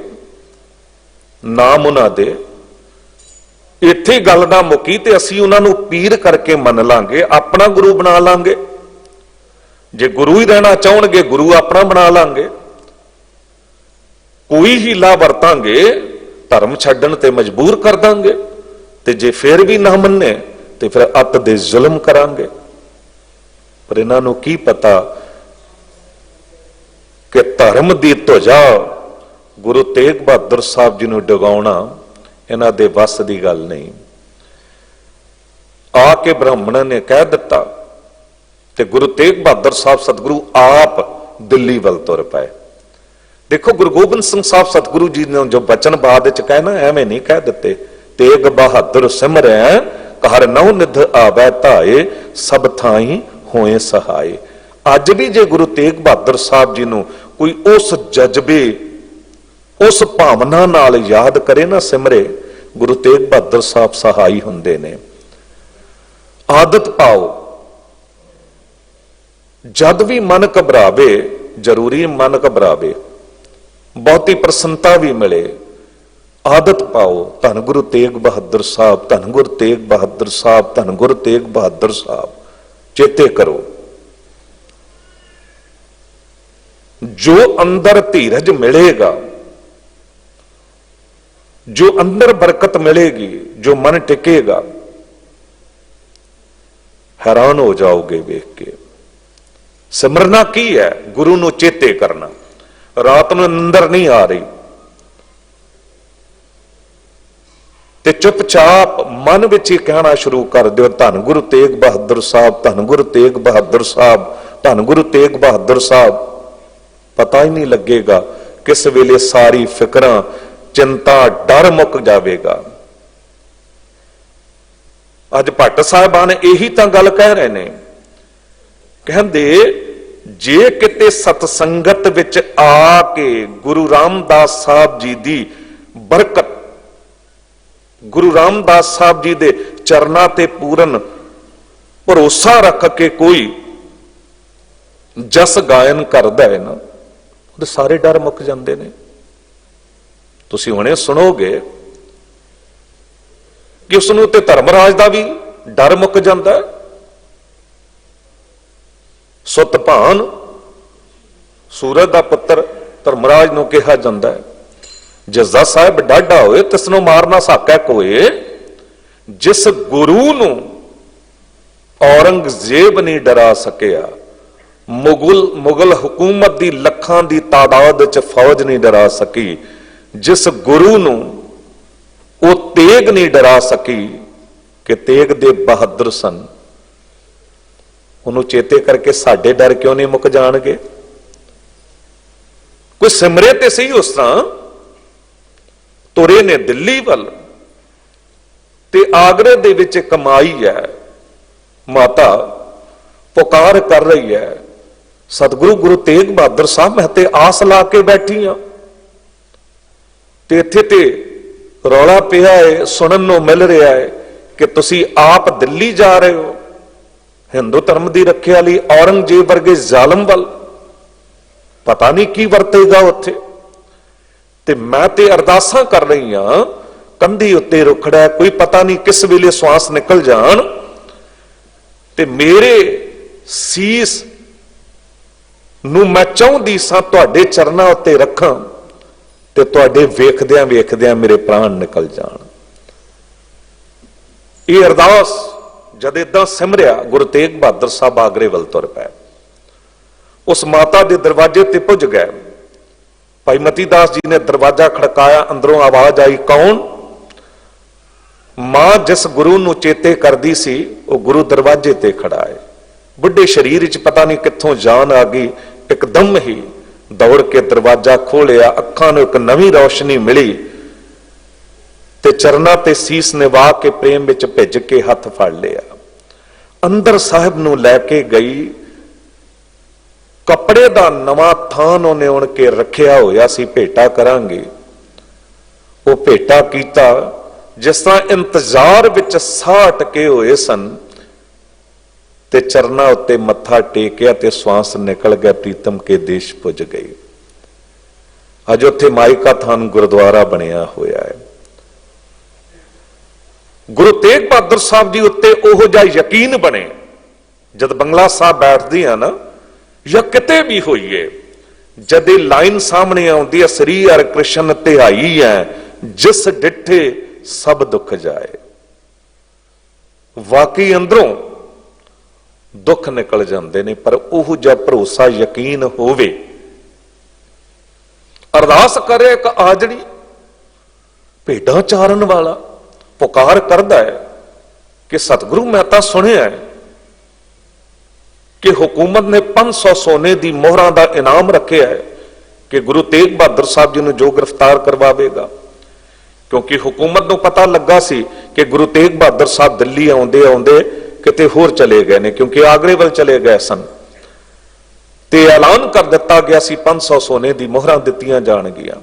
नाम उन्हां दे, इत्थे गल ना मुकी ते असीं उन्हां नूं पीर करके मन लांगे, अपना गुरु बना लांगे। जे गुरु ही रहना चाहणगे गुरु अपना बना लांगे, कोई हीला वरतांगे, धर्म छड्डण ते मजबूर कर दांगे, ते जे फिर भी ना मन्ने ते फिर अत दे जुल्म करांगे। पर इन्हां नूं की पता कि धर्म दी ध्वजा गुरु तेग बहादुर साहब जी नूं डगाउणा इन्हां दे वस दी गल नहीं। आके ब्राह्मण ने कह दिता ते गुरु तेग बहादुर साहब सतगुरु आप दिल्ली वल तुर पए। देखो गुरु गोबिंद सिंह साहब सतगुरु जी ने जो बचन बाद विच कहना एवें नहीं कह दिते, तेग बहादुर सिमरै कहर नौ निध आवै धाए, सब थाई होए सहाय। अज भी जे गुरु तेग बहादुर साहब जी नूं कोई उस जज्बे उस भावना नाल याद करे ना सिमरे, गुरु तेग बहादुर साहब सहाई हुंदे ने। आदत पाओ, जद भी मन घबरावे, जरूरी मन घबरावे, बहुती प्रसन्नता भी मिले, आदत पाओ। धन गुरु तेग बहादुर साहब, धन गुरु तेग बहादुर साहब, धन गुरु तेग बहादुर साहब चेते करो। जो अंदर धीरज मिलेगा, जो अंदर बरकत मिलेगी, जो मन टिकेगा, हैरान हो जाओगे देख के। सिमरना की है? गुरु ਨੂੰ चेते करना। रात ਨੂੰ अंदर नहीं आ रही ਤੇ ਚੁੱਪਚਾਪ ਮਨ ਵਿੱਚ ਹੀ ਕਹਿਣਾ ਸ਼ੁਰੂ ਕਰ ਦਿਓ, ਧੰਨ ਗੁਰੂ ਤੇਗ ਬਹਾਦਰ ਸਾਹਿਬ, ਧੰਨ ਗੁਰੂ ਤੇਗ ਬਹਾਦਰ ਸਾਹਿਬ, ਧੰਨ ਗੁਰੂ ਤੇਗ ਬਹਾਦਰ ਸਾਹਿਬ। ਪਤਾ ਹੀ ਨਹੀਂ ਲੱਗੇਗਾ ਕਿਸ ਵੇਲੇ ਸਾਰੀ ਫਿਕਰਾਂ, ਚਿੰਤਾ, ਡਰ ਮੁੱਕ ਜਾਵੇਗਾ। ਅੱਜ ਭੱਟ ਸਾਹਿਬਾਨ ਇਹੀ ਤਾਂ ਗੱਲ ਕਹਿ ਰਹੇ ਨੇ, ਕਹਿੰਦੇ ਜੇ ਕਿਤੇ ਸਤਸੰਗਤ ਵਿੱਚ ਆ ਕੇ ਗੁਰੂ ਰਾਮਦਾਸ ਸਾਹਿਬ ਜੀ ਦੀ ਬਰਕਤ, ਗੁਰੂ ਰਾਮਦਾਸ ਸਾਹਿਬ ਜੀ ਦੇ ਚਰਨਾਂ ਤੇ ਪੂਰਨ ਭਰੋਸਾ ਰੱਖ ਕੇ ਕੋਈ ਜਸ ਗਾਇਨ ਕਰਦਾ ਹੈ ਨਾ, ਉਹਦੇ ਸਾਰੇ ਡਰ ਮੁੱਕ ਜਾਂਦੇ ਨੇ। ਤੁਸੀਂ ਹੁਣੇ ਸੁਣੋਗੇ ਕਿ ਉਸ ਨੂੰ ਤੇ ਧਰਮਰਾਜ ਦਾ ਵੀ ਡਰ ਮੁੱਕ ਜਾਂਦਾ ਹੈ। ਸੁਤਪਾਨ, ਸੂਰਜ ਦਾ ਪੁੱਤਰ ਧਰਮਰਾਜ ਨੂੰ ਕਿਹਾ ਜਾਂਦਾ ਹੈ, ਜੱਜ਼ਾ ਸਾਹਿਬ ਡਾਢਾ ਹੋਏ ਤਿਸ ਨੂੰ ਮਾਰਨਾ ਸਾਕਾ ਕੋਏ। ਜਿਸ ਗੁਰੂ ਨੂੰ ਔਰੰਗਜ਼ੇਬ ਨਹੀਂ ਡਰਾ ਸਕਿਆ, ਮੁਗਲ ਹਕੂਮਤ ਦੀ ਲੱਖਾਂ ਦੀ ਤਾਦਾਦ ਚ ਫੌਜ ਨਹੀਂ ਡਰਾ ਸਕੀ, ਜਿਸ ਗੁਰੂ ਨੂੰ ਉਹ ਤੇਗ ਨਹੀਂ ਡਰਾ ਸਕੀ ਕਿ ਤੇਗ ਦੇ ਬਹਾਦਰ ਸਨ, ਉਹਨੂੰ ਚੇਤੇ ਕਰਕੇ ਸਾਡੇ ਡਰ ਕਿਉਂ ਨਹੀਂ ਮੁੱਕ ਜਾਣਗੇ? ਕੋਈ ਸਿਮਰੇ ਤੇ ਸਹੀ। ਉਸ ਤਰ੍ਹਾਂ ਤੁਰੇ ਨੇ ਦਿੱਲੀ ਵੱਲ ਤੇ ਆਗਰੇ ਦੇ ਵਿੱਚ ਕਮਾਈ ਹੈ, ਮਾਤਾ ਪੁਕਾਰ ਕਰ ਰਹੀ ਹੈ, ਸਤਿਗੁਰੂ ਗੁਰੂ ਤੇਗ ਬਹਾਦਰ ਸਾਹਿਬ ਮੈਂ ਤੇ ਆਸ ਲਾ ਕੇ ਬੈਠੀ ਆ। ਤੇ ਇੱਥੇ ਤੇ ਰੌਲਾ ਪਿਆ ਹੈ, ਸੁਣਨ ਨੂੰ ਮਿਲ ਰਿਹਾ ਹੈ ਕਿ ਤੁਸੀਂ ਆਪ ਦਿੱਲੀ ਜਾ ਰਹੇ ਹੋ ਹਿੰਦੂ ਧਰਮ ਦੀ ਰੱਖਿਆ ਲਈ ਔਰੰਗਜ਼ੇਬ ਵਰਗੇ ਜ਼ਾਲਮ ਵੱਲ। ਪਤਾ ਨਹੀਂ ਕੀ ਵਰਤੇਗਾ ਉੱਥੇ। ਤੇ ਮੈਂ ਤੇ ਅਰਦਾਸਾਂ ਕਰ ਰਹੀ ਹਾਂ, ਕੰਧੀ ਉੱਤੇ ਰੁਖੜਾ, ਕੋਈ ਪਤਾ ਨਹੀਂ ਕਿਸ ਵੇਲੇ ਸਵਾਸ ਨਿਕਲ ਜਾਣ ਤੇ ਮੇਰੇ ਸੀਸ ਨੂੰ ਮੈਂ ਚਾਹੁੰਦੀ ਸਾਂ ਤੁਹਾਡੇ ਚਰਨਾਂ ਉੱਤੇ ਰੱਖਾਂ ਤੇ ਤੁਹਾਡੇ ਵੇਖਦਿਆਂ ਵੇਖਦਿਆਂ ਮੇਰੇ ਪ੍ਰਾਣ ਨਿਕਲ ਜਾਣ। ਇਹ ਅਰਦਾਸ ਜਦ ਇਦਾਂ ਸਿਮਰਿਆ, ਗੁਰੂ ਤੇਗ ਬਹਾਦਰ ਸਾਹਿਬ ਆਗਰੇ ਵੱਲ ਤੁਰ ਪਏ। ਉਸ ਮਾਤਾ ਦੇ ਦਰਵਾਜ਼ੇ ਤੇ ਪੁੱਜ ਗਏ। ਭਾਈ ਮਤੀ ਦਾਸ ਜੀ ਨੇ ਦਰਵਾਜ਼ਾ ਖੜਕਾਇਆ, ਅੰਦਰੋਂ ਆਵਾਜ਼ ਆਈ, ਕੌਣ? ਮਾਂ ਜਿਸ ਗੁਰੂ ਨੂੰ ਚੇਤੇ ਕਰਦੀ ਸੀ ਉਹ ਗੁਰੂ ਦਰਵਾਜ਼ੇ ਤੇ ਖੜਾ ਹੈ। ਬੁੱਢੇ ਸਰੀਰ 'ਚ ਪਤਾ ਨਹੀਂ ਕਿੱਥੋਂ ਜਾਨ ਆ ਗਈ, ਇੱਕਦਮ ਹੀ ਦੌੜ ਕੇ ਦਰਵਾਜ਼ਾ ਖੋਲਿਆ, ਅੱਖਾਂ ਨੂੰ ਇੱਕ ਨਵੀਂ ਰੌਸ਼ਨੀ ਮਿਲੀ ਤੇ ਚਰਨਾਂ ਤੇ ਸੀਸ ਨਿਵਾ ਕੇ ਪ੍ਰੇਮ ਵਿੱਚ ਭਿੱਜ ਕੇ ਹੱਥ ਫੜ ਲਿਆ। ਅੰਦਰ ਸਾਹਿਬ ਨੂੰ ਲੈ ਕੇ ਗਈ। ਕੱਪੜੇ ਦਾ ਨਵਾਂ ਥਾਨ ਉਹਨੇ ਉਣ ਕੇ ਰੱਖਿਆ ਹੋਇਆ ਸੀ, ਭੇਟਾ ਕਰਾਂਗੇ। ਉਹ ਭੇਟਾ ਕੀਤਾ ਜਿਸ ਤਰ੍ਹਾਂ ਇੰਤਜ਼ਾਰ ਵਿੱਚ ਸਾਹ ਅਟਕੇ ਹੋਏ ਸਨ ਤੇ ਚਰਨਾਂ ਉੱਤੇ ਮੱਥਾ ਟੇਕਿਆ ਤੇ ਸਵਾਸ ਨਿਕਲ ਗਿਆ, ਪ੍ਰੀਤਮ ਕੇ ਦੇਸ਼ ਪੁੱਜ ਗਏ। ਅੱਜ ਉੱਥੇ ਮਾਈਕਾ ਥਾਨ ਗੁਰਦੁਆਰਾ ਬਣਿਆ ਹੋਇਆ ਹੈ। ਗੁਰੂ ਤੇਗ ਬਹਾਦਰ ਸਾਹਿਬ ਜੀ ਉੱਤੇ ਉਹੋ ਜਿਹਾ ਯਕੀਨ ਬਣੇ, ਜਦ ਬੰਗਲਾ ਸਾਹਿਬ ਬੈਠਦੀ ਆ ਨਾ ਜਾਂ ਕਿਤੇ ਵੀ ਹੋਈਏ, ਜਦ ਇਹ ਲਾਈਨ ਸਾਹਮਣੇ ਆਉਂਦੀ ਹੈ, ਸ੍ਰੀ ਹਰਿ ਕ੍ਰਿਸ਼ਨ ਧਿਆਈ ਹੈ ਜਿਸ ਡਿੱਠੇ ਸਭ ਦੁੱਖ ਜਾਏ। ਵਾਕਈ ਅੰਦਰੋਂ ਦੁੱਖ ਨਿਕਲ ਜਾਂਦੇ ਨੇ, ਪਰ ਉਹ ਜਿਹਾ ਭਰੋਸਾ ਯਕੀਨ ਹੋਵੇ। ਅਰਦਾਸ ਕਰੇ ਇੱਕ ਆਜੜੀ ਭੇਡਾਂ ਚਾਰਨ ਵਾਲਾ ਪੁਕਾਰ ਕਰਦਾ ਹੈ ਕਿ ਸਤਿਗੁਰੂ ਮੈਂ ਤਾਂ ਸੁਣਿਆ ਹੈ ਕਿ ਹੁਕੂਮਤ ਨੇ 500 ਸੋਨੇ ਦੀ ਮੋਹਰਾਂ ਦਾ ਇਨਾਮ ਰੱਖਿਆ ਹੈ ਕਿ ਗੁਰੂ ਤੇਗ ਬਹਾਦਰ ਸਾਹਿਬ ਜੀ ਨੂੰ ਜੋ ਗ੍ਰਿਫਤਾਰ ਕਰਵਾਵੇਗਾ, ਕਿਉਂਕਿ ਹੁਕੂਮਤ ਨੂੰ ਪਤਾ ਲੱਗਾ ਸੀ ਕਿ ਗੁਰੂ ਤੇਗ ਬਹਾਦਰ ਸਾਹਿਬ ਦਿੱਲੀ ਆਉਂਦੇ ਆਉਂਦੇ ਕਿਤੇ ਹੋਰ ਚਲੇ ਗਏ ਨੇ, ਕਿਉਂਕਿ ਆਗਰੇ ਵੱਲ ਚਲੇ ਗਏ ਸਨ ਤੇ ਐਲਾਨ ਕਰ ਦਿੱਤਾ ਗਿਆ ਸੀ 500 ਸੋਨੇ ਦੀ ਮੋਹਰਾਂ ਦਿੱਤੀਆਂ ਜਾਣਗੀਆਂ।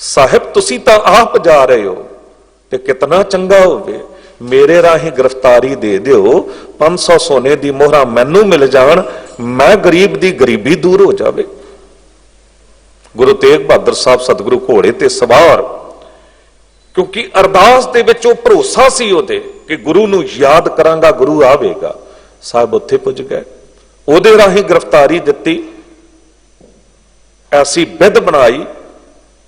ਸਾਹਿਬ ਤੁਸੀਂ ਤਾਂ ਆਪ ਜਾ ਰਹੇ ਹੋ ਤੇ ਕਿਤਨਾ ਚੰਗਾ ਹੋਵੇ ਮੇਰੇ ਰਾਹੀਂ ਗ੍ਰਿਫਤਾਰੀ ਦੇ ਦਿਓ, 500 ਸੋਨੇ ਦੀ ਮੋਹਰਾਂ ਮੈਨੂੰ ਮਿਲ ਜਾਣ, ਮੈਂ ਗਰੀਬ ਦੀ ਗਰੀਬੀ ਦੂਰ ਹੋ ਜਾਵੇ। ਗੁਰੂ ਤੇਗ ਬਹਾਦਰ ਸਾਹਿਬ ਸਤਿਗੁਰੂ ਘੋੜੇ ਤੇ ਸਵਾਰ क्योंकि अरदास दे विच वो भरोसा सी उहदे कि गुरु नूं याद करांगा गुरु आवेगा। साहब उत्थे पुज गए, उहदे राहीं गिरफ्तारी दित्ती, ऐसी विध बनाई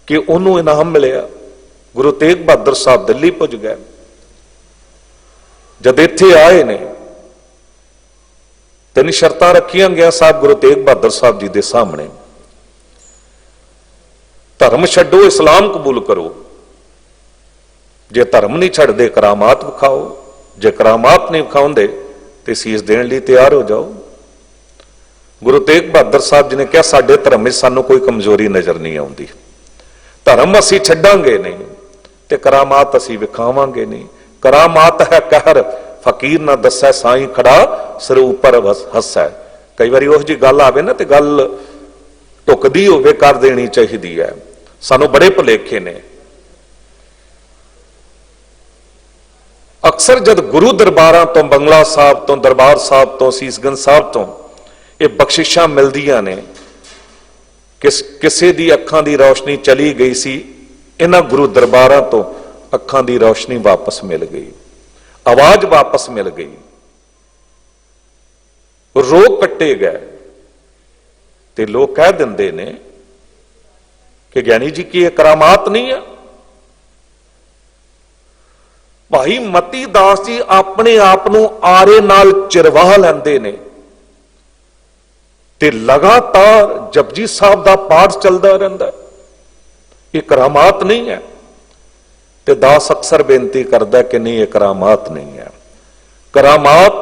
कि उन्होंने इनाम मिलिया। गुरु तेग बहादुर साहब दिल्ली पुज गए। जब इत्थे आए ने 3 शर्तां रखियां गया साहब गुरु तेग बहादुर साहब जी के सामने। धर्म छड्डो, इस्लाम कबूल करो। जे धर्म नहीं छड्डदे करामात विखाओ, जे करामात नहीं विखाउंदे ते सीस देण लई तैयार हो जाओ। गुरु तेग बहादुर साहब जी ने कहा साडे धर्म में सानू कोई कमजोरी नजर नहीं आउंदी, धर्म असीं छड्डांगे नहीं ते करामात असीं विखावांगे नहीं। करामात है कहर फकीर ना दस्सै, साईं खड़ा सिर उपर हस्सै। कई बारी उह जी गल आवे ना ते गल टुकदी होवे कर देनी चाहिदी है। सानू बड़े भुलेखे ने। अक्सर जद गुरु दरबारां तो, बंगला साहब तो, दरबार साहब तो, सीसगंज साहब तो ये बख्शिशां मिलदियां ने, किसे दी अखां दी रोशनी चली गई सी, इन्हां गुरु दरबारां तो अखां दी रोशनी वापस मिल गई, आवाज वापस मिल गई, रोग कट्टे गए। ते लोग कह दिंदे ने कि ज्ञानी जी की यह करामात नहीं है। भाई मती दास जी अपने आप को आरे नाल चिरवा लेंदे ने ते लगातार जपजी साहब का पाठ चलता रहिंदा। ये करामात नहीं है। ते दास अक्सर बेनती करता कि नहीं ये करामात नहीं है। करामात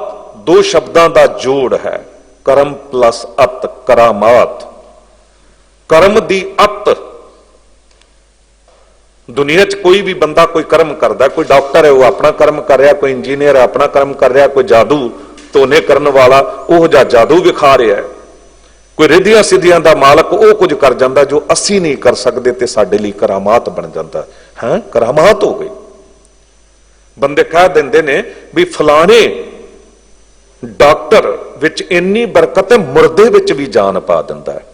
2 शब्दों का जोड़ है, कर्म प्लस अत। करामात कर्म दी अत। दुनिया च कोई भी बंदा कोई कर्म करता, कोई डॉक्टर है वो अपना कर्म कर रहा, कोई इंजीनियर है अपना कर्म कर रहा, कोई जादू टोने करने वाला वह जा जादू विखा रहा है, कोई रिद्धियां सिद्धियां का मालक वो कुछ कर जाता जो असी नहीं कर सकते, ते साडे लई करामात बन जाता है। करामात हो गई। बंदे कह देंदे ने भी फलाने डॉक्टर विच इन्नी बरकत है, मुर्दे विच भी जान पा दिंदा है।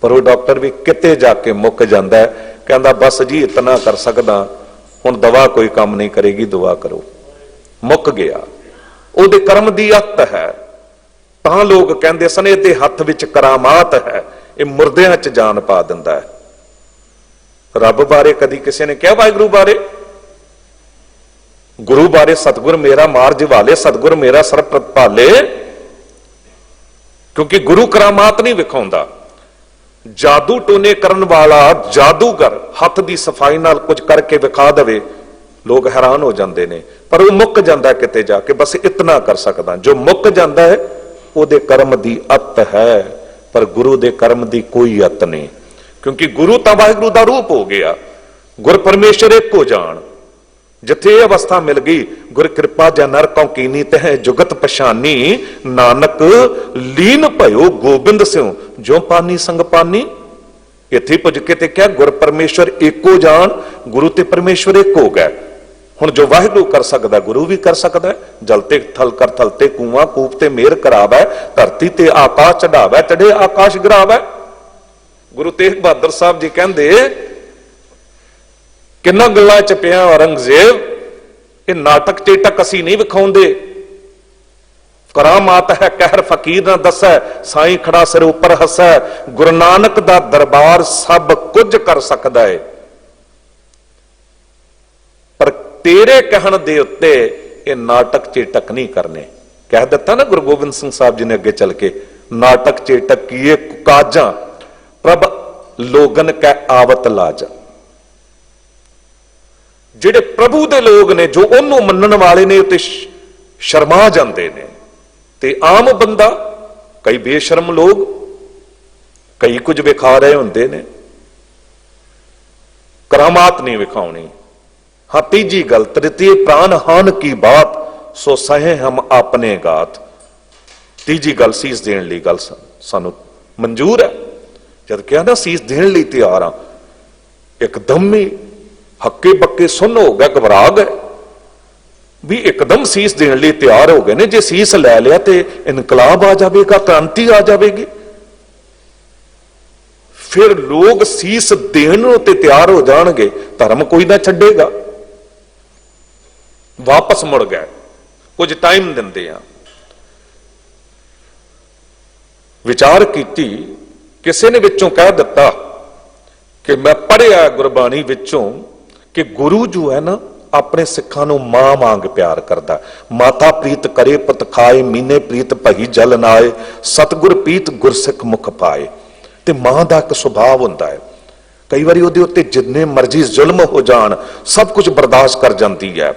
पर वो डॉक्टर भी किते जाके मुक जाता है, कहता बस जी इतना कर सकदा, हुण दवा कोई काम नहीं करेगी, दुआ करो। मुक गया। उहदे कर्म दी अत है। तां लोग कहंदे सन इहदे हत्थ विच करामात है, ये मुर्दियां च जान पा दिंदा है। रब बारे कदी किसी ने कहा वाहिगुरू बारे, गुरु बारे सतगुर मेरा मार जवाले, सतगुर मेरा सर प्रतपाले। क्योंकि गुरु करामात नहीं विखाउंदा। जादू टोने करन वाला जादूगर हथ की सफाई नाल कुछ करके विखा दे, लोग हैरान हो जाते हैं, पर वो मुक जाता किते जाके, बस इतना कर सकता। जो मुक जाता है उहदे कर्म दी अत है, पर गुरु दे कर्म दी कोई अत नहीं। क्योंकि गुरु तां वाहिगुरू दा रूप हो गया। गुर परमेश्वर एक हो जान। जिथे यह अवस्था मिल गई, गुर कृपा जन नर कौ कीनी तह जुगत पछानी, नानक लीन भयो गोबिंद स्यों जो पानी संग पानी। इथे पुज के ते क्या गुर परमेश्वर एको जान, गुरु ते परमेश्वर एक हो गए। हुण जो वाहिगुरू कर सकदा गुरु भी कर सकदा है। जलते थल कर थलते कुआं, कूप ते मेहर करावै, धरती ते आकाश चढ़ावै, चढ़े आकाश गिरावै। गुरु तेग बहादुर साहब जी कहंदे किन्ना गल्लां च पिया औरंगजेब, ये नाटक चेटक असी नहीं विखाउंदे। करामात है कहर फकीर ना दस्सै, साईं खड़ा सिर उपर हस्सै। गुरु नानक दा दरबार सब कुछ कर सकदा है, पर तेरे कहण दे उत्ते ये नाटक चेटक नहीं करने। कह दिता ना गुरु गोबिंद सिंह साहब जी ने अगे चल के, नाटक चेटक किए काजा प्रभ लोगन कै आवत लाजा। जिहड़े प्रभु दे लोग ने, जो उन्होंने मनण वाले ने, ते शर्मा जाते ने। ते आम बंदा, कई बेशर्म लोग, कई कुछ विखा रहे होंदे ने। करामात नहीं विखाउणी। हाँ तीजी गल, तृतीय प्राण हान की बात, सो सहे हम अपने गात। तीजी गल सीस देण लई गल सानू मंजूर है। जद क्या ना सीस देण लई तैयार हां, एकदम ही हक्के बक्के सुन हो गए, घबरा गए भी एकदम सीस देने लिए तैयार हो गए ने। जे सीस लै लिया तो इनकलाब आ जाएगा, क्रांति आ जाएगी। फिर लोग सीस देने ते तैयार हो जाएंगे, धर्म कोई ना छड्डेगा। ਵਾਪਸ ਮੁੜ ਗਏ। ਕੁਝ ਟਾਈਮ ਦਿੰਦੇ ਆ। ਵਿਚਾਰ ਕੀਤੀ, ਕਿਸੇ ਨੇ ਵਿੱਚੋਂ ਕਹਿ ਦਿੱਤਾ ਕਿ ਮੈਂ ਪੜ੍ਹਿਆ ਗੁਰਬਾਣੀ ਵਿੱਚੋਂ ਕਿ ਗੁਰੂ ਜੋ ਹੈ ਨਾ ਆਪਣੇ ਸਿੱਖਾਂ ਨੂੰ ਮਾਂ ਵਾਂਗ ਪਿਆਰ ਕਰਦਾ। ਮਾਤਾ ਪ੍ਰੀਤ ਕਰੇ ਪਤ ਖਾਏ, ਮੀਨੇ ਪ੍ਰੀਤ ਭਈ ਜਲ ਨਾਏ, ਸਤਿਗੁਰ ਪ੍ਰੀਤ ਗੁਰਸਿੱਖ ਮੁਖ ਪਾਏ। ਤੇ ਮਾਂ ਦਾ ਇੱਕ ਸੁਭਾਅ ਹੁੰਦਾ ਹੈ, ਕਈ ਵਾਰੀ ਉਹਦੇ ਉੱਤੇ ਜਿੰਨੇ ਮਰਜ਼ੀ ਜ਼ੁਲਮ ਹੋ ਜਾਣ ਸਭ ਕੁਝ ਬਰਦਾਸ਼ਤ ਕਰ ਜਾਂਦੀ ਹੈ,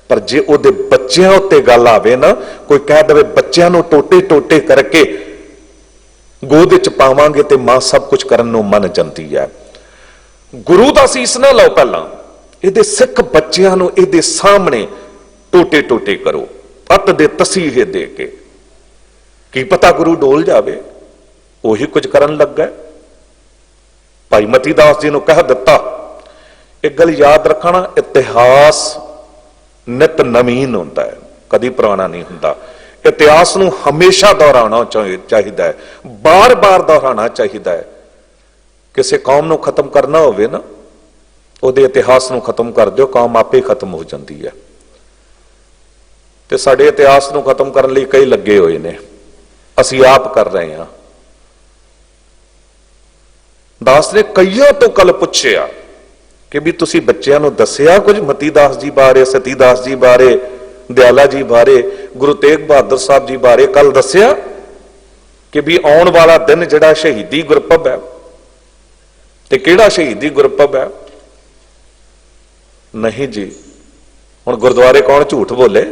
ਪਰ ਜੇ ਉਹਦੇ ਬੱਚਿਆਂ ਉੱਤੇ ਗੱਲ ਆਵੇ ਨਾ, ਕੋਈ ਕਹਿ ਦੇਵੇ ਬੱਚਿਆਂ ਨੂੰ ਟੋਟੇ ਟੋਟੇ ਕਰਕੇ ਗੋਦ ਵਿੱਚ ਪਾਵਾਂਗੇ, ਤੇ ਮਾਂ ਸਭ ਕੁਝ ਕਰਨ ਨੂੰ ਮੰਨ ਜਾਂਦੀ ਹੈ। ਗੁਰੂ ਦਾ ਸੀਸ ਨਾ ਲਓ, ਪਹਿਲਾਂ ਇਹਦੇ ਸਿੱਖ ਬੱਚਿਆਂ ਨੂੰ ਇਹਦੇ ਸਾਹਮਣੇ ਟੋਟੇ ਟੋਟੇ ਕਰੋ, ਅੱਤ ਦੇ ਤਸੀਹੇ ਦੇ ਕੇ। ਕੀ ਪਤਾ ਗੁਰੂ ਡੋਲ ਜਾਵੇ, ਉਹੀ ਕੁਝ ਕਰਨ ਲੱਗਾ। ਭਾਈ ਮਤੀ ਦਾਸ ਜੀ ਨੂੰ ਕਹਿ ਦਿੱਤਾ, ਇੱਕ ਗੱਲ ਯਾਦ ਰੱਖਣਾ, ਇਤਿਹਾਸ ਨਿਤ ਨਵੀਨ ਹੁੰਦਾ ਹੈ, ਕਦੀ ਪੁਰਾਣਾ ਨਹੀਂ ਹੁੰਦਾ। ਇਤਿਹਾਸ ਨੂੰ ਹਮੇਸ਼ਾ ਦੁਹਰਾਉਣਾ ਚਾਹੀਦਾ ਹੈ, ਬਾਰ-ਬਾਰ ਦੁਹਰਾਉਣਾ ਚਾਹੀਦਾ ਹੈ। ਕਿਸੇ ਕੌਮ ਨੂੰ ਖਤਮ ਕਰਨਾ ਹੋਵੇ ਨਾ, ਉਹਦੇ ਇਤਿਹਾਸ ਨੂੰ ਖਤਮ ਕਰ ਦਿਓ, ਕੌਮ ਆਪੇ ਖਤਮ ਹੋ ਜਾਂਦੀ ਹੈ। ਤੇ ਸਾਡੇ ਇਤਿਹਾਸ ਨੂੰ ਖਤਮ ਕਰਨ ਲਈ ਕਈ ਲੱਗੇ ਹੋਏ ਨੇ, ਅਸੀਂ ਆਪ ਕਰ ਰਹੇ ਹਾਂ। ਦਾਸ ਨੇ ਕਈਆਂ ਤੋਂ ਕੱਲ ਪੁੱਛਿਆ ਕਿ ਵੀ ਤੁਸੀਂ ਬੱਚਿਆਂ ਨੂੰ ਦੱਸਿਆ ਕੁਝ ਮਤੀ ਦਾਸ ਜੀ ਬਾਰੇ, ਸਤੀ ਦਾਸ ਜੀ ਬਾਰੇ, ਦਿਆਲਾ ਜੀ ਬਾਰੇ, ਗੁਰੂ ਤੇਗ ਬਹਾਦਰ ਸਾਹਿਬ ਜੀ ਬਾਰੇ ਕੱਲ ਦੱਸਿਆ ਕਿ ਵੀ ਆਉਣ ਵਾਲਾ ਦਿਨ ਜਿਹੜਾ ਸ਼ਹੀਦੀ ਗੁਰਪੁਰਬ ਹੈ, ਤੇ ਕਿਹੜਾ ਸ਼ਹੀਦੀ ਗੁਰਪੁਰਬ ਹੈ? ਨਹੀਂ ਜੀ, ਹੁਣ ਗੁਰਦੁਆਰੇ ਕੌਣ ਝੂਠ ਬੋਲੇ,